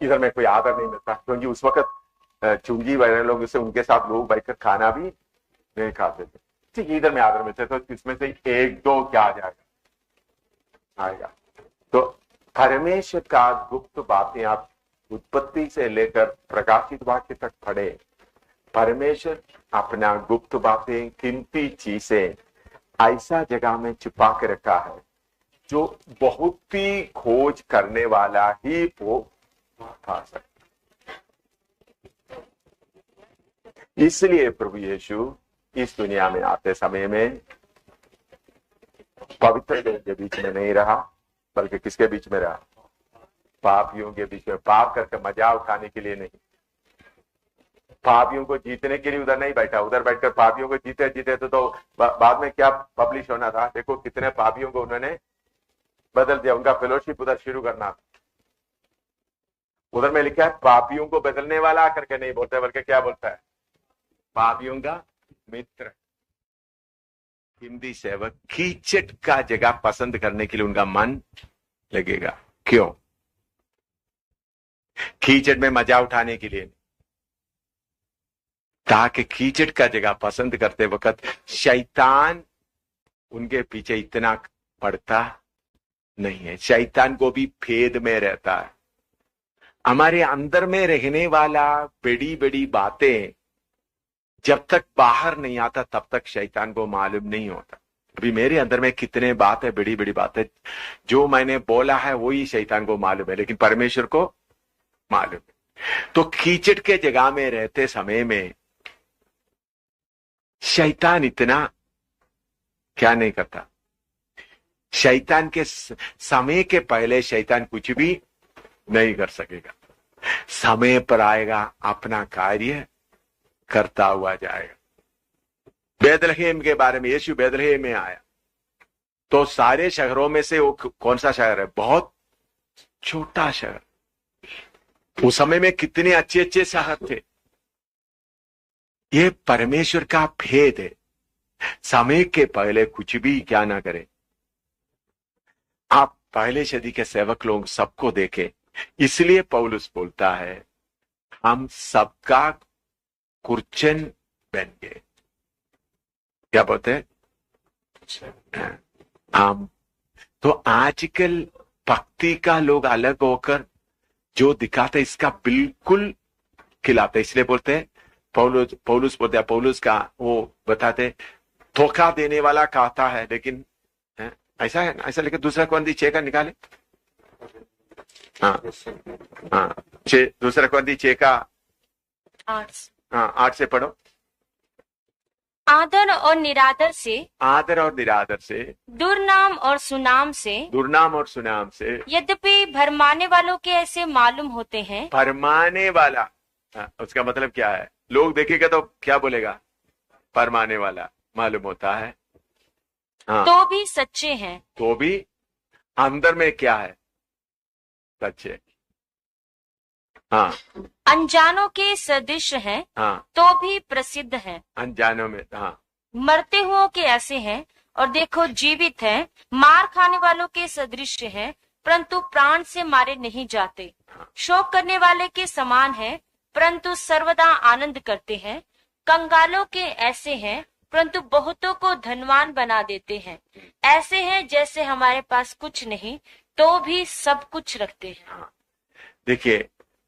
इधर में कोई आदर नहीं मिलता, क्योंकि उस वक्त चुंगी वगैरह लोग से उनके साथ लोग बैठकर खाना भी नहीं खाते थे। ठीक, इधर में आदर मिलते, तो इसमें से 1-2 क्या आ जाएगा? आएगा। तो परमेश्वर का गुप्त बातें आप उत्पत्ति से लेकर प्रकाशित वाक्य तक पढ़े। परमेश्वर अपना गुप्त बातें, कीमती चीजें ऐसा जगह में छुपा के रखा है जो बहुत ही खोज करने वाला ही वो पा सकता। इसलिए प्रभु यीशु इस दुनिया में आते समय में पवित्र लोगों के बीच में नहीं रहा, बल्कि किसके बीच में रहा? पापियों के बीच में। पाप करके मजा उठाने के लिए नहीं, पापियों को जीतने के लिए उधर नहीं बैठा। उधर बैठकर पापियों को जीते तो बाद में क्या पब्लिश होना था? देखो कितने पापियों को उन्होंने बदल दिया, उनका फेलोशिप उधर शुरू करना था। उधर में लिखा है पापियों को बदलने वाला करके नहीं बोलता, बल्कि क्या बोलता है? पापियों का मित्र, हिंदी सेवक। कीचड़ का जगह पसंद करने के लिए उनका मन लगेगा। क्यों? कीचड़ में मजा उठाने के लिए, ताकि कीचड़ का जगह पसंद करते वक्त शैतान उनके पीछे इतना पड़ता नहीं है। शैतान को भी भेद में रहता है। हमारे अंदर में रहने वाला बड़ी बड़ी बातें जब तक बाहर नहीं आता तब तक शैतान को मालूम नहीं होता। अभी मेरे अंदर में कितने बातें, बड़ी बड़ी बातें जो मैंने बोला है वही शैतान को मालूम है, लेकिन परमेश्वर को मालूम है। तो कीचड़ के जगह में रहते समय में शैतान इतना क्या नहीं करता। शैतान के समय के पहले शैतान कुछ भी नहीं कर सकेगा। समय पर आएगा, अपना कार्य करता हुआ जाएगा। बैतलहम के बारे में, यीशु बैतलहम में आया तो सारे शहरों में से वो कौन सा शहर है? बहुत छोटा शहर। उस समय में कितने अच्छे अच्छे शहर थे। ये परमेश्वर का भेद है। समय के पहले कुछ भी क्या ना करे। आप पहले सदी के सेवक लोग सबको देखें, इसलिए पौलुस बोलता है हम सबका कुर्चन बन गए। क्या बोलते हैं? हम तो आजकल भक्ति का लोग अलग होकर जो दिखाते इसका बिल्कुल खिलाते, इसलिए बोलते हैं पौलुस बोलते हैं, पौलुस का वो बताते धोखा देने वाला कहता है, लेकिन ऐसा है ना, ऐसा लेकिन दूसरा कौंदी 6 का निकाले। हाँ, दूसरा कौंदी 6 का 8 से पढ़ो। आदर और निरादर से, दुर्नाम और सुनाम से, यद्यपि भरमाने वालों के ऐसे मालूम होते हैं। भरमाने वाला उसका मतलब क्या है? लोग देखेगा तो क्या बोलेगा? फरमाने वाला मालूम होता है। हाँ, तो भी सच्चे हैं, तो भी अंदर में क्या है? सच्चे। हाँ अनजानों के सदृश हैं, हाँ, तो भी प्रसिद्ध हैं, अनजानों में। हाँ मरते हुओं के ऐसे हैं और देखो जीवित हैं, मार खाने वालों के सदृश हैं, परंतु प्राण से मारे नहीं जाते, शोक करने वाले के समान हैं, परंतु सर्वदा आनंद करते हैं, कंगालों के ऐसे हैं, परंतु बहुतों को धनवान बना देते हैं, ऐसे हैं जैसे हमारे पास कुछ नहीं तो भी सब कुछ रखते हैं। देखिए,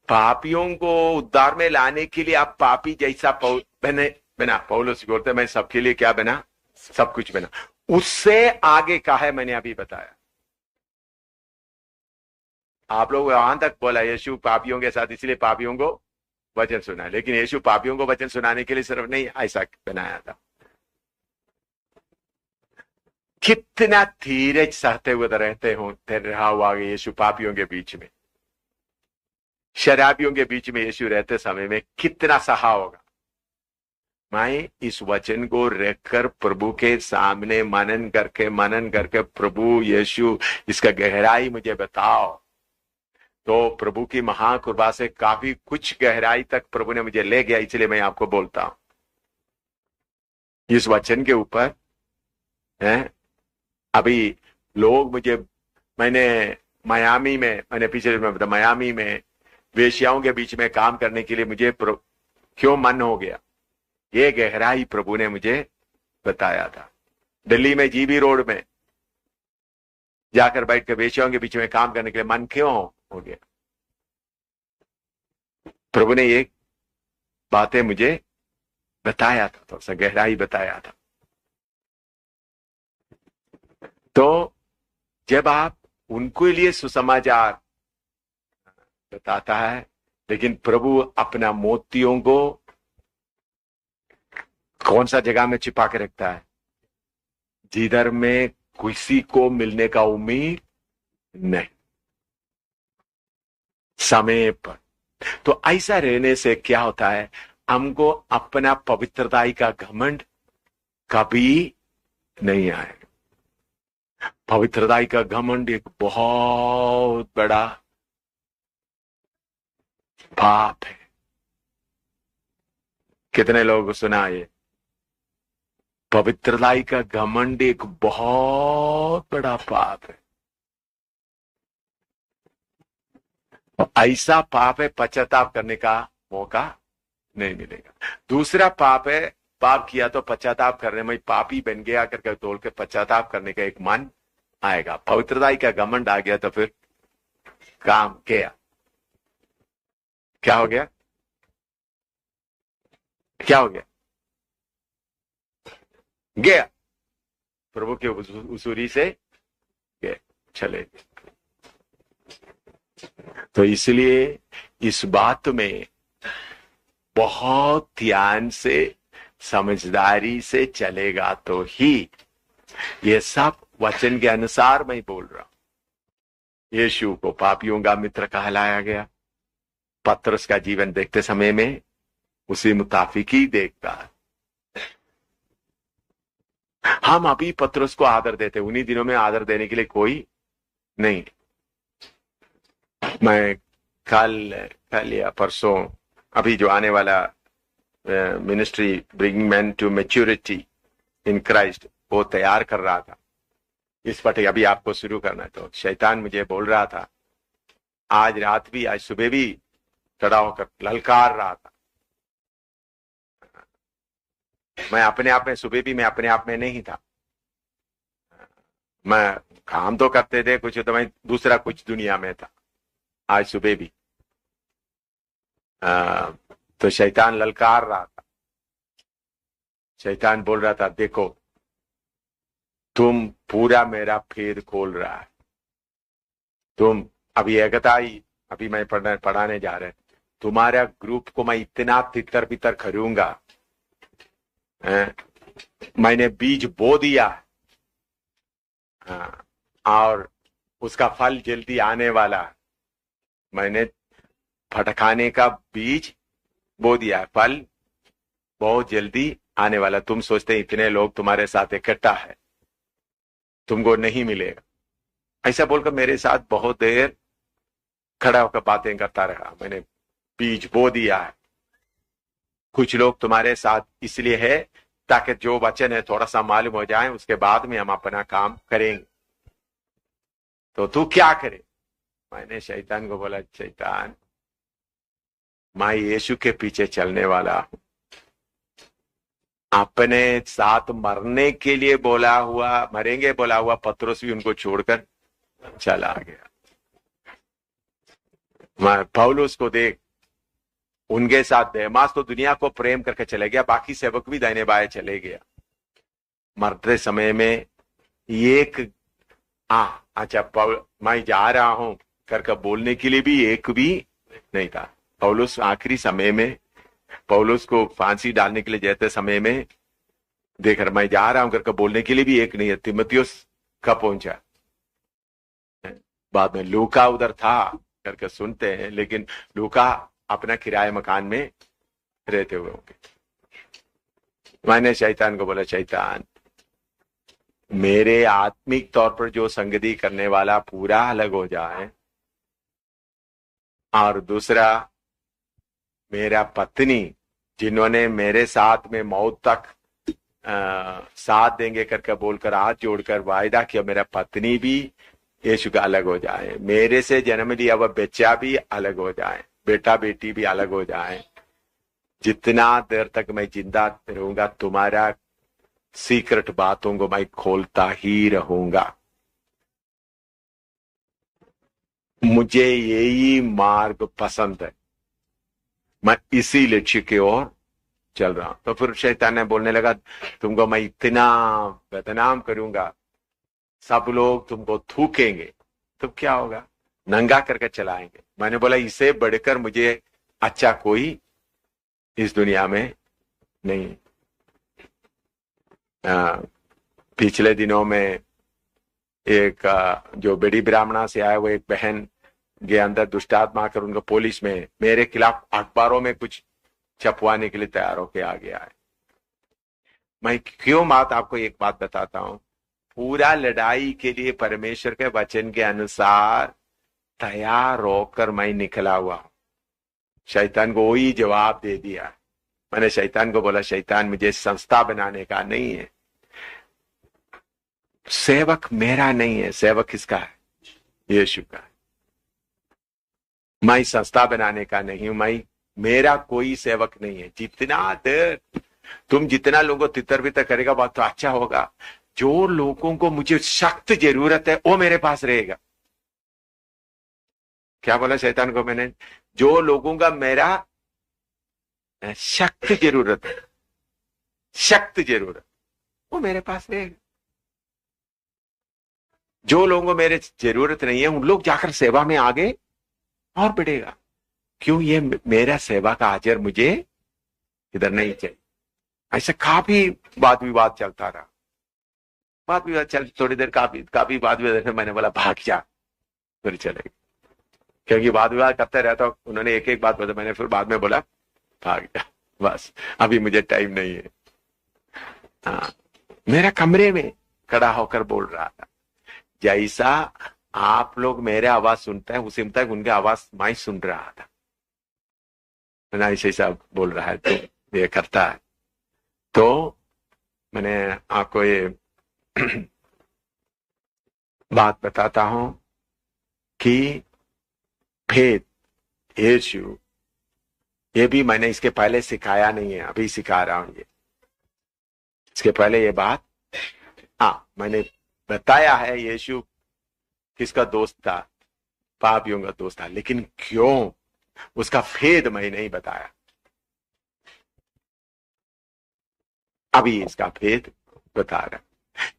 पापियों को उद्धार में लाने के लिए आप पापी जैसा बना। पौलुस बोलते मैं सबके लिए क्या बना? सब कुछ बना। उससे आगे का है मैंने अभी बताया। आप लोग वहां तक बोला यीशु पापियों के साथ इसलिए पापियों को वचन सुना, लेकिन यीशु पापियों को वचन सुनाने के लिए सिर्फ नहीं ऐसा बनाया था। कितना धीरज सहते हुए रहा हुआ यीशु पापियों के बीच में, शराबियों के बीच में यीशु रहते समय में कितना सहा होगा। मैं इस वचन को रखकर प्रभु के सामने मनन करके प्रभु यीशु इसका गहराई मुझे बताओ, तो प्रभु की महाकृपा से काफी कुछ गहराई तक प्रभु ने मुझे ले गया। इसलिए मैं आपको बोलता हूं इस वचन के ऊपर है। अभी लोग मैंने पिछले में बताया, मियामी में वेश्याओं के बीच में काम करने के लिए मुझे क्यों मन हो गया, ये गहराई प्रभु ने मुझे बताया था। दिल्ली में जीबी रोड में जाकर बैठ कर वेश्याओं के बीच में काम करने के लिए मन क्यों हो गया? प्रभु ने ये बातें मुझे बताया था, थोड़ा सा गहराई बताया था। तो जब आप उनके लिए सुसमाचार बताता है, लेकिन प्रभु अपना मोतियों को कौन सा जगह में छिपा के रखता है? जिधर में किसी को मिलने का उम्मीद नहीं, समय पर। तो ऐसा रहने से क्या होता है? हमको अपना पवित्रताई का घमंड कभी नहीं आएगा। पवित्रताई का घमंड एक बहुत बड़ा पाप है। कितने लोगों को सुना ये? पवित्रताई का घमंड एक बहुत बड़ा पाप है। ऐसा पाप है पश्चाताप करने का मौका नहीं मिलेगा। दूसरा पाप है, पाप किया तो पश्चाताप करने में पापी बन गया करके तोड़ के पश्चाताप करने का एक मन आएगा। पवित्रताई का घमंड आ गया तो फिर काम गया। क्या हो गया? क्या हो गया? गया, प्रभु के उसूरी से गए, चले। तो इसलिए इस बात में बहुत ध्यान से समझदारी से चलेगा तो ही ये सब वचन के अनुसार मैं बोल रहा हूं। यीशु को पापियों का मित्र कहलाया गया। पतरस का जीवन देखते समय में उसी मुताबिक ही देखता है। हम अभी पतरस को आदर देते, उन्हीं दिनों में आदर देने के लिए कोई नहीं। मैं कल या परसों अभी जो आने वाला ministry bringing man to maturity in Christ वो तैयार कर रहा था। इस पर अभी आपको शुरू करना है। तो शैतान मुझे बोल रहा था, आज रात भी, आज सुबह भी खड़ा होकर ललकार रहा था। मैं अपने आप में, सुबह भी मैं अपने आप में नहीं था। मैं काम तो करते थे कुछ, तो मैं दूसरा कुछ दुनिया में था। आज सुबह भी तो शैतान ललकार रहा था। शैतान बोल रहा था, देखो तुम पूरा मेरा फेद खोल रहा है। तुम अभी अभी मैं पढ़ाने जा रहे, तुम्हारा ग्रुप को मैं इतना तितर बितर करूंगा। मैंने बीज बो दिया और उसका फल जल्दी आने वाला। मैंने फटकाने का बीज बो दिया है, फल बहुत जल्दी आने वाला। तुम सोचते इतने लोग तुम्हारे साथ इकट्ठा है, तुमको नहीं मिलेगा। ऐसा बोलकर मेरे साथ बहुत देर खड़ा होकर बातें करता रहा। मैंने बीज बो दिया है, कुछ लोग तुम्हारे साथ इसलिए है ताकि जो वचन है थोड़ा सा मालूम हो जाए, उसके बाद में हम अपना काम करेंगे। तो तू क्या करे? मैंने शैतान को बोला, शैतान, मैं यीशु के पीछे चलने वाला हूं। अपने साथ मरने के लिए बोला हुआ, मरेंगे बोला हुआ पतरस भी उनको छोड़कर चला गया। मैं पौलुस को देख, उनके साथ देमास तो दुनिया को प्रेम करके चले गया, बाकी सेवक भी दाहिने बाएं चले गया। मरते समय में एक अच्छा मैं जा रहा हूं करके बोलने के लिए भी एक भी नहीं था। पौलुस आखिरी समय में, पौलुस को फांसी डालने के लिए जाते समय में देखकर मैं जा रहा हूं करके बोलने के लिए भी एक नहीं है। तीमुथियुस कब पहुंचा? बाद में लूका उधर था करके सुनते हैं, लेकिन लूका अपना किराए मकान में रहते हुए होंगे। मैंने शैतान को बोला, शैतान, मेरे आत्मिक तौर पर जो संगति करने वाला पूरा अलग हो जाए, और दूसरा मेरा पत्नी जिन्होंने मेरे साथ में मौत तक साथ देंगे करके बोलकर हाथ जोड़कर वायदा किया, मेरा पत्नी भी यीशु का अलग हो जाए, मेरे से जन्म लिया वह बच्चा भी अलग हो जाए, बेटा बेटी भी अलग हो जाए। जितना देर तक मैं जिंदा रहूंगा तुम्हारा सीक्रेट बातों को मैं खोलता ही रहूंगा। मुझे यही मार्ग पसंद है, मैं इसी लक्ष्य की ओर चल रहा हूं। तो फिर शैतान ने बोलने लगा, तुमको मैं इतना बदनाम करूंगा, सब लोग तुमको थूकेंगे, तो क्या होगा? नंगा करके चलाएंगे। मैंने बोला, इसे बढ़कर मुझे अच्छा कोई इस दुनिया में नहीं। पिछले दिनों में एक जो बड़ी ब्राह्मणा से आया, वो एक बहन के अंदर दुष्टात्मा आकर उनको पुलिस में मेरे खिलाफ अखबारों में कुछ छपवाने के लिए तैयार होके आ गया है। मैं क्यों आपको एक बात बताता हूं, पूरा लड़ाई के लिए परमेश्वर के वचन के अनुसार तैयार होकर मैं निकला हुआ हूं। शैतान को वही जवाब दे दिया। मैंने शैतान को बोला, शैतान, मुझे संस्था बनाने का नहीं है, सेवक मेरा नहीं है, सेवक किसका है? यीशु का। मैं संस्था बनाने का नहीं हूं, मेरा कोई सेवक नहीं है। जितना देर तुम जितना लोगों को तितर बितर करेगा बहुत तो अच्छा होगा। जो लोगों को मुझे सख्त जरूरत है वो मेरे पास रहेगा। क्या बोला शैतान को मैंने? जो लोगों का मेरा सख्त जरूरत है, सख्त जरूरत, वो मेरे पास रहेगा। जो लोगों को मेरे जरूरत नहीं है उन लोग जाकर सेवा में आगे और बढ़ेगा। क्यों? ये मेरा सेवा का अजर मुझे इधर नहीं चाहिए। ऐसा काफी वाद विवाद चलता रहा, वाद विवाद चल थोड़ी देर, काफी वाद विवाद। मैंने बोला भाग जा, फिर चले, क्योंकि वाद विवाद करते रहता। उन्होंने एक एक बात बोला, मैंने फिर बाद में बोला भाग जा, बस अभी मुझे टाइम नहीं है। हाँ, मेरा कमरे में खड़ा होकर बोल रहा था, जैसा आप लोग मेरे आवाज सुनते हैं उसी तक उनके आवाज मैं सुन रहा था। ना ऐसा बोल रहा है तो ये करता है। तो मैंने आपको ये बात बताता हूं कि भेद यीशु, ये भी मैंने इसके पहले सिखाया नहीं है, अभी सिखा रहा हूं। ये इसके पहले ये बात मैंने बताया है, यीशु किसका दोस्त था? पापियों का दोस्त था। लेकिन क्यों, उसका भेद मैं नहीं बताया। अभी इसका भेद बता रहा।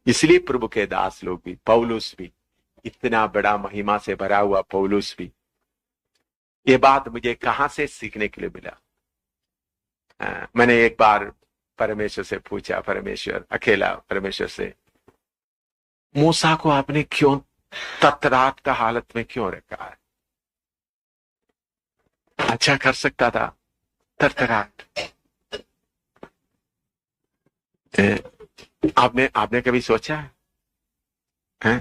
इसलिए प्रभु के दास लोग भी, पौलुस भी, इतना बड़ा महिमा से भरा हुआ पौलुस भी, ये बात मुझे कहां से सीखने के लिए मिला? मैंने एक बार परमेश्वर से पूछा, परमेश्वर, अकेला परमेश्वर से, मूसा को आपने क्यों ततरात का हालत में क्यों रखा है? अच्छा कर सकता था, थरथराहट। आपने कभी सोचा है?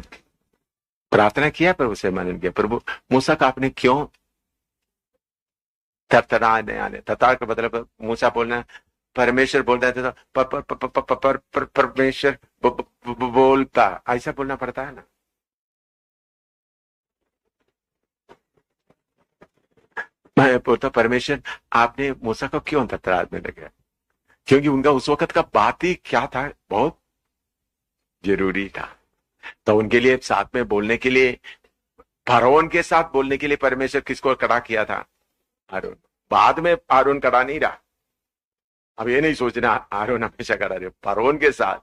प्रार्थना किया प्रभु से, मन किया प्रभु मूसा का आपने क्यों थरथराने आने, थरथार का मतलब मूसा बोलना, परमेश्वर बोलता है तो परमेश्वर बोलता, ऐसा बोलना पड़ता है ना। मैं बोलता परमेश्वर आपने मूसा को क्यों थरथराने लगे? क्योंकि उनका उस वक्त का बात ही क्या था, बहुत जरूरी था। तो उनके लिए साथ में बोलने के लिए, फरौन के साथ बोलने के लिए परमेश्वर किसको खड़ा किया था? हारून। बाद में हारून खड़ा नहीं रहा। अब ये नहीं सोचना हारून हमेशा खड़ा रहे, फरौन के साथ।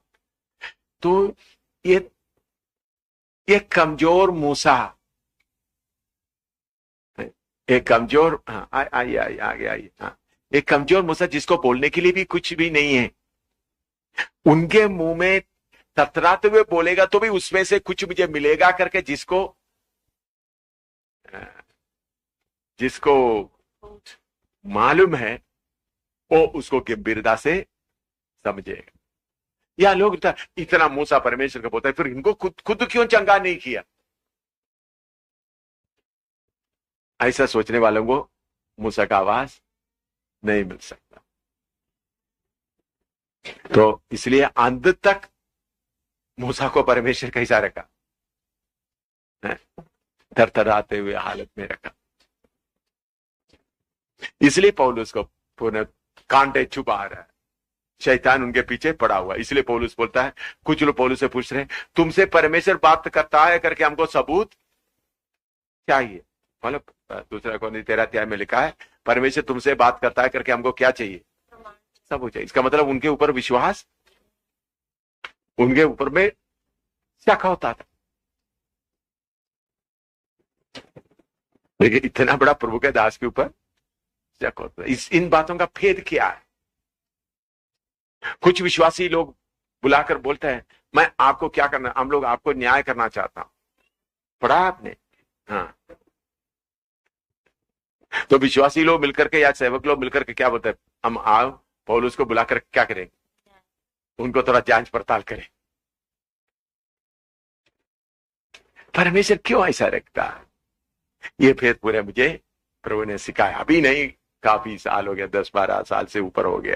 तो ये कमजोर मूसा, एक कमजोर, आइए आगे आइए। हाँ, एक कमजोर मूसा जिसको बोलने के लिए भी कुछ भी नहीं है, उनके मुंह में थरथराते हुए बोलेगा तो भी उसमें से कुछ मुझे मिलेगा करके जिसको मालूम है वो उसको गंभीरता से समझेगा। या लोग इतना मूसा परमेश्वर का बोलता है, फिर इनको खुद क्यों चंगा नहीं किया? ऐसा सोचने वालों को मूसा का आवाज नहीं मिल सकता। तो इसलिए अंत तक मूसा को परमेश्वर कैसा रखा? थरथराते हुए हालत में रखा। इसलिए पौलुस को पूर्ण कांटे छुपा रहा है, शैतान उनके पीछे पड़ा हुआ। इसलिए पौलुस बोलता है, कुछ लोग पौलुस से पूछ रहे हैं तुमसे परमेश्वर बात करता है करके हमको सबूत चाहिए। मतलब दूसरा कोरिन्थियों 13 में लिखा है परमेश्वर तुमसे बात करता है करके हमको क्या चाहिए? सबूत चाहिए। इसका मतलब उनके ऊपर विश्वास, उनके ऊपर में शक होता था। देखिए इतना बड़ा प्रभु के दास के ऊपर शक होता है। इन बातों का भेद क्या है? कुछ विश्वासी लोग बुलाकर बोलते हैं मैं आपको क्या करना, हम लोग आपको न्याय करना चाहता हूं। पढ़ा आपने? हाँ। तो विश्वासी लोग मिलकर के या सेवक लोग मिलकर के क्या बोलते हैं, हम आओ पौलुस को बुलाकर क्या करेंगे, उनको थोड़ा जांच पड़ताल करें। परमेश्वर क्यों ऐसा रखता है? ये भेद पूरे मुझे प्रभु ने सिखाया। अभी नहीं, काफी साल हो गया, 10-12 साल से ऊपर हो गया,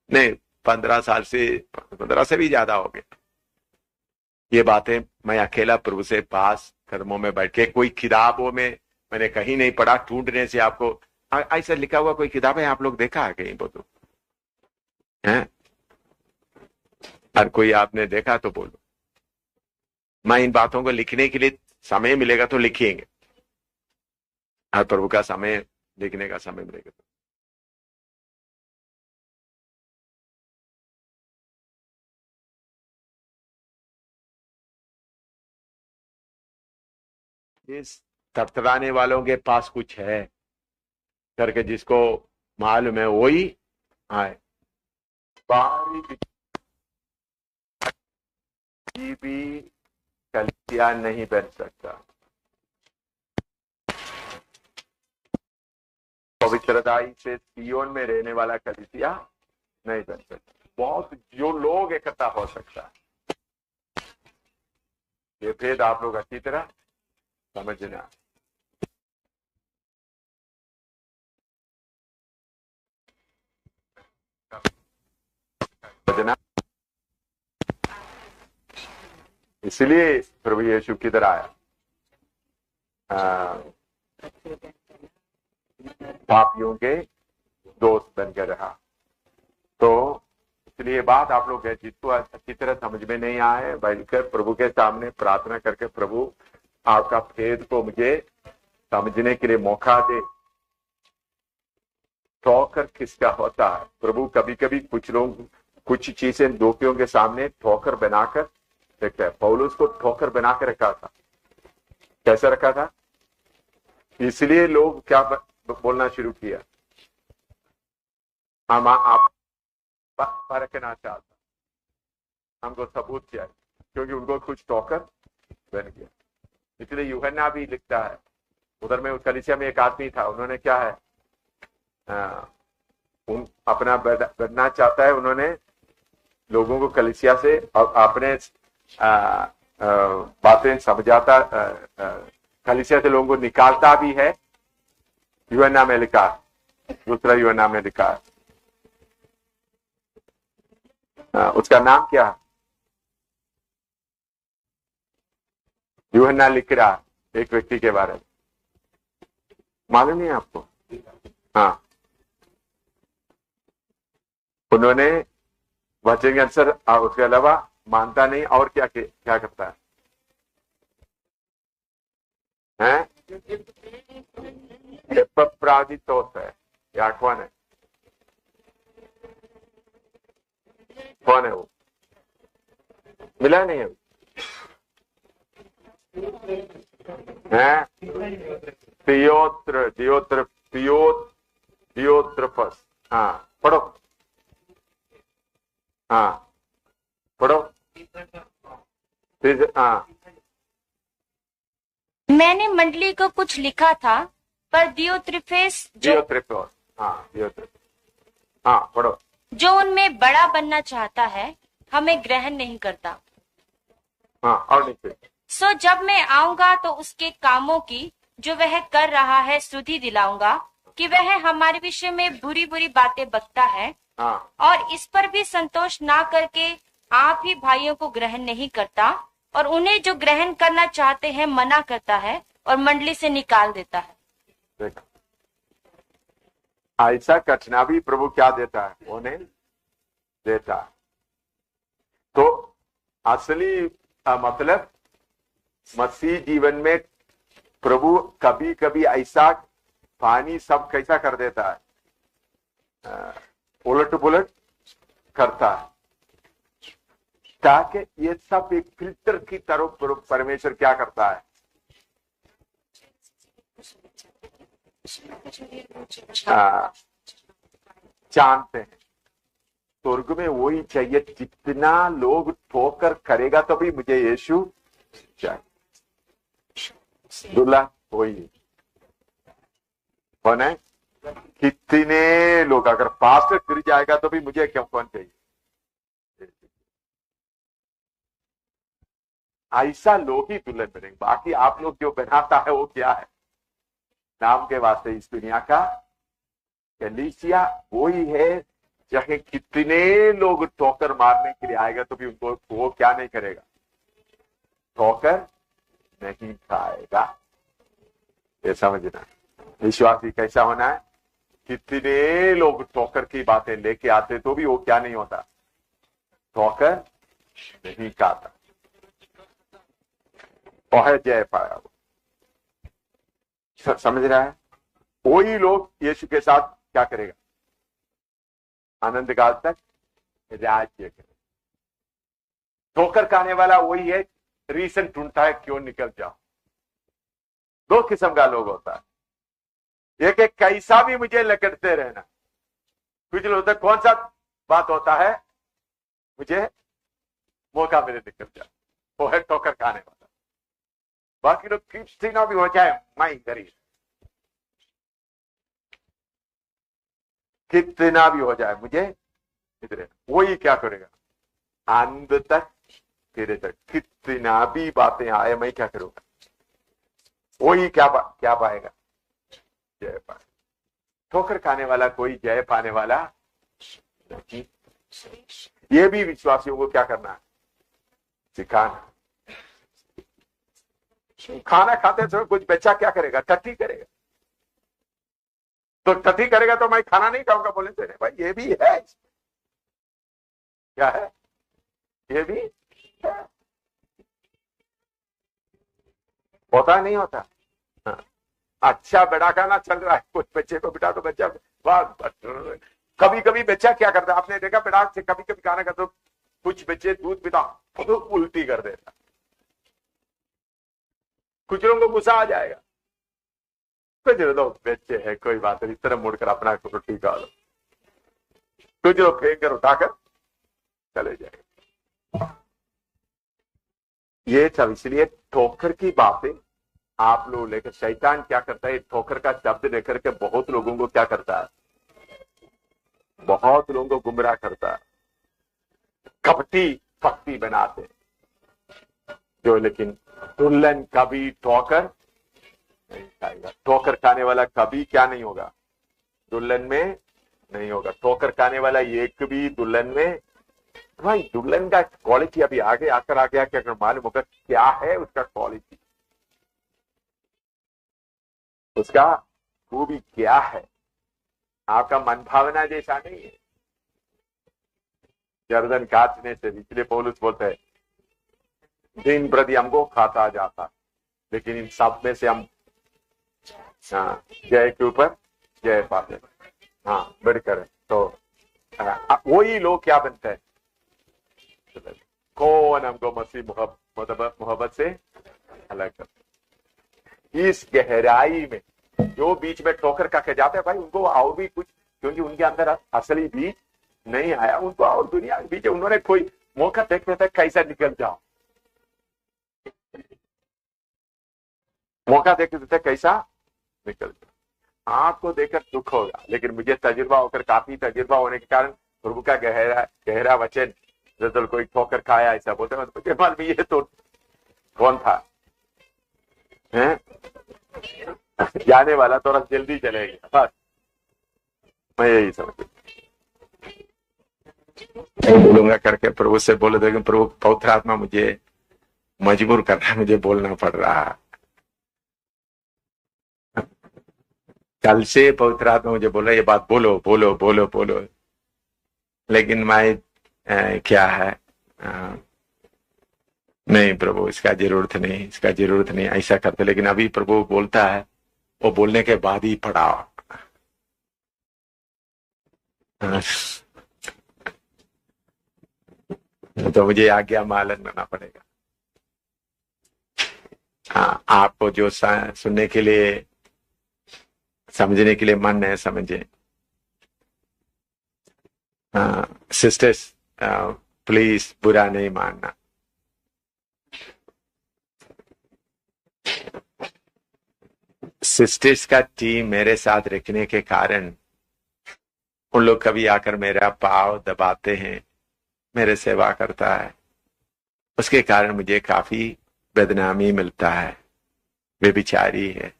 नहीं 15 साल से, 15 से भी ज्यादा हो गया। ये बातें मैं अकेला प्रभु से पास कर्मों में बैठ के, कोई किताबों में मैंने कहीं नहीं पढ़ा, ढूंढने से आपको ऐसा लिखा हुआ कोई किताब है आप लोग देखा है कहीं? बोलो है? हर कोई आपने देखा तो बोलो। मैं इन बातों को लिखने के लिए समय मिलेगा तो लिखेंगे, हर प्रभु का समय लिखने का समय मिलेगा तो। इस थरथराने वालों के पास कुछ है करके जिसको मालूम है वही आए। बाहरी भी कलिसिया नहीं बन सकता, पवित्रताई से सियोन में रहने वाला कलिसिया नहीं बन सकता। बहुत जो लोग इकट्ठा हो सकता है, ये भेद आप लोग अच्छी तरह समझना। इसलिए प्रभु यीशु किधर आया? पापियों के दोस्त बनकर रहा। तो इसलिए बात आप लोग है जिसको अच्छी तरह समझ में नहीं आए, बैठकर प्रभु के सामने प्रार्थना करके प्रभु आपका भेद को मुझे समझने के लिए मौका दे। ठोकर किसका होता है? प्रभु कभी कभी कुछ लोग कुछ चीजें दोषियों के सामने ठोकर बनाकर देखते हैं। पौलुस को ठोकर बनाकर रखा था। कैसे रखा था? इसलिए लोग क्या बोलना शुरू किया, हम आप परखना चाहता, हमको सबूत चाहिए, क्योंकि उनको कुछ ठोकर बन गया। इसलिए यूहन्ना भी लिखता है, उधर में उस कलीसिया में एक आदमी था, उन्होंने क्या है अपना बढ़ना चाहता है। उन्होंने लोगों को कलीसिया से और अपने बातें समझाता, कलीसिया से लोगों को निकालता भी है। यूहन्ना में लिखा, दूसरा यूहन्ना में लिखा, उसका नाम क्या है? यूहन्ना लिख रहा एक व्यक्ति के बारे में, मालूम नहीं आपको? हाँ, उन्होंने वचन के अनुसार उसके अलावा मानता नहीं, और क्या क्या करता है? एपफ्रादितोस है या कौन है? कौन है वो? मिला नहीं है? दियोत्रफस। हाँ पढ़ो, हाँ पढ़ो। हाँ, मैंने मंडली को कुछ लिखा था, पर दियोत्रिफेस हाँ पढ़ो। जो उनमें बड़ा बनना चाहता है, हमें ग्रहण नहीं करता। हाँ, और नीचे। सो जब मैं आऊंगा तो उसके कामों की जो वह कर रहा है स्तुति दिलाऊंगा, कि वह हमारे विषय में बुरी बुरी बातें बकता है। हाँ, और इस पर भी संतोष ना करके आप ही भाइयों को ग्रहण नहीं करता, और उन्हें जो ग्रहण करना चाहते हैं मना करता है और मंडली से निकाल देता है। देखो, ऐसा कठिना भी प्रभु क्या देता है? उन्हें देता है। तो असली मतलब मसीह जीवन में प्रभु कभी कभी ऐसा पानी सब कैसा कर देता है, उलट पुलट करता है, ताकि ये सब एक फिल्टर की तरह परमेश्वर क्या करता है, जानते हैं। स्वर्ग में वही चाहिए, जितना लोग ठोकर करेगा तो भी मुझे यीशु चाहिए। दूल्हा वही कौन है? कितने लोग, अगर पास्टर गिर जाएगा तो भी मुझे क्यों कौन चाहिए? ऐसा लोग ही दुल्हन बनेंगे। बाकी आप लोग जो बनाता है वो क्या है? नाम के वास्ते इस दुनिया का कलीसिया वही है, चाहे कितने लोग ठोकर मारने के लिए आएगा तो भी उनको वो क्या नहीं करेगा? ठोकर नहीं खाएगा। ये समझना, विश्वासी कैसा होना है? कितने लोग ठोकर की बातें लेके आते तो भी वो क्या नहीं होता? ठोकर नहीं खाता। और है जय पाया वो। समझ रहा है? वही लोग यीशु के साथ क्या करेगा? आनंद काल तक राज्य करेगा। ठोकर खाने वाला वही है, रीजन ढूंढता है क्यों निकल जाओ। दो किस्म का लोग होता है, एक एक कैसा भी मुझे लकड़ते रहना। कुछ लोग होता कौन सा बात होता है, मुझे मौका मिले निकल जाओ, वो है ठोकर खाने वाला। बाकी लोग कितना भी हो जाए, मैं गरीब, कितना भी हो जाए मुझे इधर, वही क्या करेगा? अंत तक तेरे तक कितना भी बातें आए, मैं क्या करूंगा? वही क्या पाएगा? जय पाए। ठोकर खाने वाला कोई जय पाने वाला नहीं। ये भी विश्वासियों को क्या करना है? सिखाना। खाना खाते समय कुछ बच्चा क्या करेगा? टट्टी करेगा। तो टट्टी करेगा तो मैं खाना नहीं खाऊंगा बोले थे भाई, ये भी है। क्या है? ये भी है। होता नहीं होता? हाँ। अच्छा बड़ा खाना चल रहा है, कुछ बच्चे को बिठा तो बच्चा कभी कभी बच्चा क्या करता है? आपने देखा बड़ा से कभी कभी खाना खाता तो कुछ बच्चे दूध पिता तो उल्टी कर देता। कुछ लोगों को गुस्सा आ जाएगा, कुछ लोग बच्चे है कोई बात नहीं, इस तरह मुड़कर अपना रोटी खा लो। कुछ लोग फेंक कर उठाकर चले जाएंगे। ये सब इसलिए ठोकर की बातें आप लोग लेकर, शैतान क्या करता है? ठोकर का शब्द लेकर के बहुत लोगों को क्या करता है? बहुत लोगों को गुमराह करता है, कपटी भक्ति बनाते जो, लेकिन दुल्हन कभी ठोकर नहीं खाएगा। ठोकर खाने वाला कभी क्या नहीं होगा, दुल्हन में नहीं होगा। ठोकर खाने वाला एक भी दुल्हन में, भाई दुल्हन का क्वालिटी अभी आगे आकर आ गया कि अगर मालूम होगा क्या है उसका क्वालिटी, उसका खूबी क्या है, आपका मन भावना जैसा नहीं है। गर्दन काटने से, इसलिए पौलुस बोलते हैं दिन प्रति हमको खाता जाता, लेकिन इन सब में से हम जय के ऊपर जय पाते। हाँ बढ़कर, तो वही लोग क्या बनते हैं, कौन हमको मसीह मोहब्बत से अलग करते। इस गहराई में जो बीच में ठोकर खा के जाते हैं भाई, उनको और भी कुछ, क्योंकि उनके अंदर असली बीज नहीं आया, उनको और दुनिया के बीच, उन्होंने कोई मौका देखते थे कैसा निकल जाओ, मौका देखते थे कैसा निकल जाओ। आपको देखकर दुख होगा, लेकिन मुझे तजुर्बा होकर, काफी तजुर्बा होने के कारण, प्रभु का गहरा वचन, जब कोई ठोकर खाया ऐसा बोलते हैं, मुझे मालूम ये तो कौन था, हैं? जाने वाला थोड़ा जल्दी चलेगा, बस मैं यही समझ बोलूंगा करके प्रभु से बोले, लेकिन प्रभु पवित्र आत्मा मुझे मजबूर कर रहा है, मुझे बोलना पड़ रहा है। कल से पवित्र आत्मा मुझे बोल रहा है ये बात बोलो बोलो बोलो बोलो, लेकिन मैं क्या है, नहीं प्रभु इसका जरूरत नहीं, इसका जरूरत नहीं, ऐसा करते। लेकिन अभी प्रभु बोलता है, वो बोलने के बाद ही पढ़ाओ। तो मुझे आज्ञा मालन करना पड़ेगा। हाँ, आपको जो सुनने के लिए, समझने के लिए मन है समझे। सिस्टर्स प्लीज बुरा नहीं मानना, सिस्टर्स का टीम मेरे साथ रखने के कारण उन लोग कभी आकर मेरा पाँव दबाते हैं, मेरे सेवा करता है, उसके कारण मुझे काफी बदनामी मिलता है। वे बिचारी है,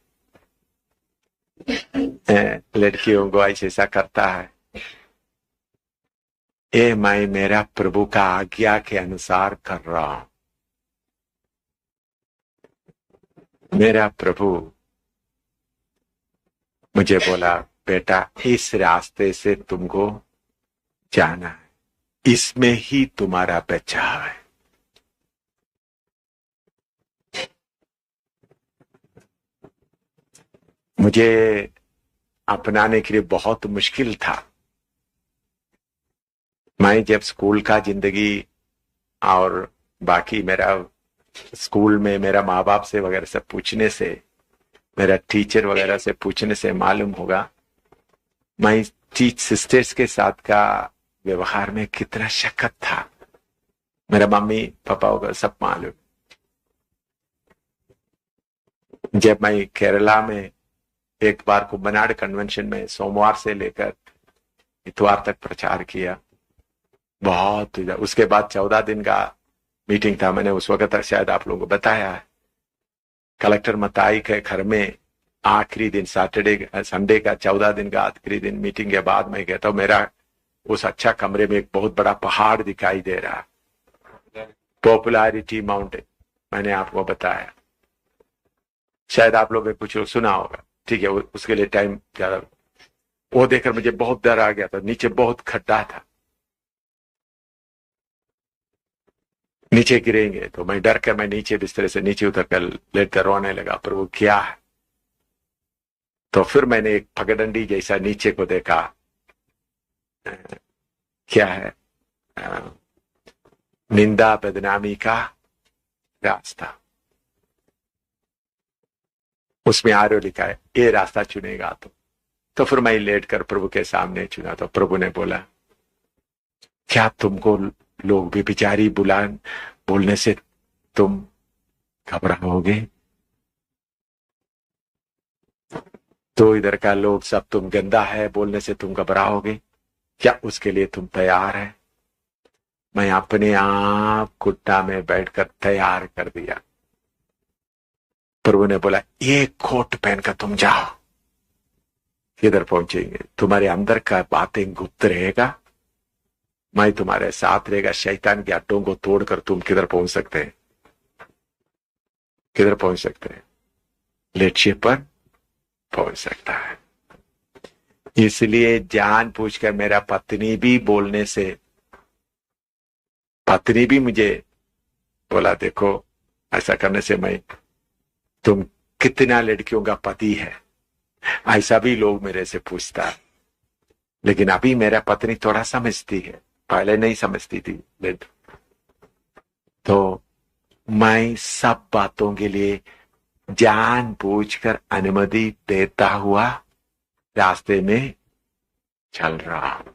लड़कियों को ऐसा करता है। ये मैं मेरा प्रभु का आज्ञा के अनुसार कर रहा हूं। मेरा प्रभु मुझे बोला, बेटा इस रास्ते से तुमको जाना है, इसमें ही तुम्हारा बचाव है। मुझे अपनाने के लिए बहुत मुश्किल था। मैं जब स्कूल का जिंदगी और बाकी मेरा स्कूल में मेरा माँ बाप से वगैरह से पूछने से, मेरा टीचर वगैरह से पूछने से मालूम होगा मैं सिस्टर्स के साथ का व्यवहार में कितना शक्कत था। मेरा मम्मी पापा वगैरह सब मालूम। जब मैं केरला में एक बार कुंभनाड कन्वेंशन में सोमवार से लेकर इतवार तक प्रचार किया, बहुत, उसके बाद 14 दिन का मीटिंग था। मैंने उस वक्त शायद आप लोगों को बताया है, कलेक्टर मताई के घर में आखिरी दिन संडे का 14 दिन का आखिरी दिन मीटिंग के बाद मैं कहता हूँ, मेरा उस अच्छा कमरे में एक बहुत बड़ा पहाड़ दिखाई दे रहा, पॉपुलैरिटी माउंटेन, मैंने आपको बताया, शायद आप लोगों ने कुछ सुना होगा, ठीक है। उसके लिए टाइम ज्यादा, वो देखकर मुझे बहुत डर आ गया था। नीचे बहुत खड्डा था, नीचे गिरेंगे, तो मैं डर कर मैं नीचे बिस्तर से नीचे उतर कर लेट कर रोने लगा, पर वो क्या है। तो फिर मैंने एक पगडंडी जैसा नीचे को देखा, क्या है, निंदा बदनामी का रास्ता, उसमें आरो लिखा है, ये रास्ता चुनेगा तो फिर मैं लेट कर प्रभु के सामने चुना। तो प्रभु ने बोला, क्या तुमको लोग भी बिचारी बोलने से तुम घबराओगे? तो इधर का लोग सब तुम गंदा है बोलने से तुम घबराओगे? क्या उसके लिए तुम तैयार है? मैं अपने आप घुटना में बैठकर तैयार कर दिया। प्रभु ने बोला, एक कोट पहनकर तुम जाओ। किधर पहुंचेंगे? तुम्हारे अंदर का बातें गुप्त रहेगा, मैं तुम्हारे साथ रहेगा। शैतान के अड्डों को तोड़कर तुम किधर पहुंच सकते हैं? किधर पहुंच सकते हैं? लक्ष्य पर पहुंच सकता है। इसलिए जान पूछकर मेरा पत्नी भी बोलने से, पत्नी भी मुझे बोला, देखो ऐसा करने से मैं, तुम कितना लड़कियों का पति है, ऐसा भी लोग मेरे से पूछता है। लेकिन अभी मेरा पत्नी थोड़ा समझती है, पहले नहीं समझती थी। तो मैं सब बातों के लिए जानबूझकर अनुमति देता हुआ रास्ते में चल रहा हूं।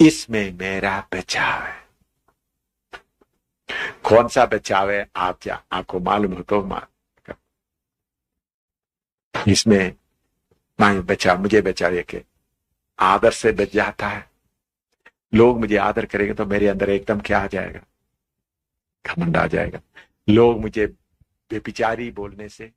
इसमें मेरा बचाव है। कौन सा बचाव है? आपको मालूम हो तो इसमें मुझे बचावे के आदर से बच जाता है। लोग मुझे आदर करेंगे तो मेरे अंदर एकदम क्या आ जाएगा? घमंड आ जाएगा। लोग मुझे बेपिचारी बोलने से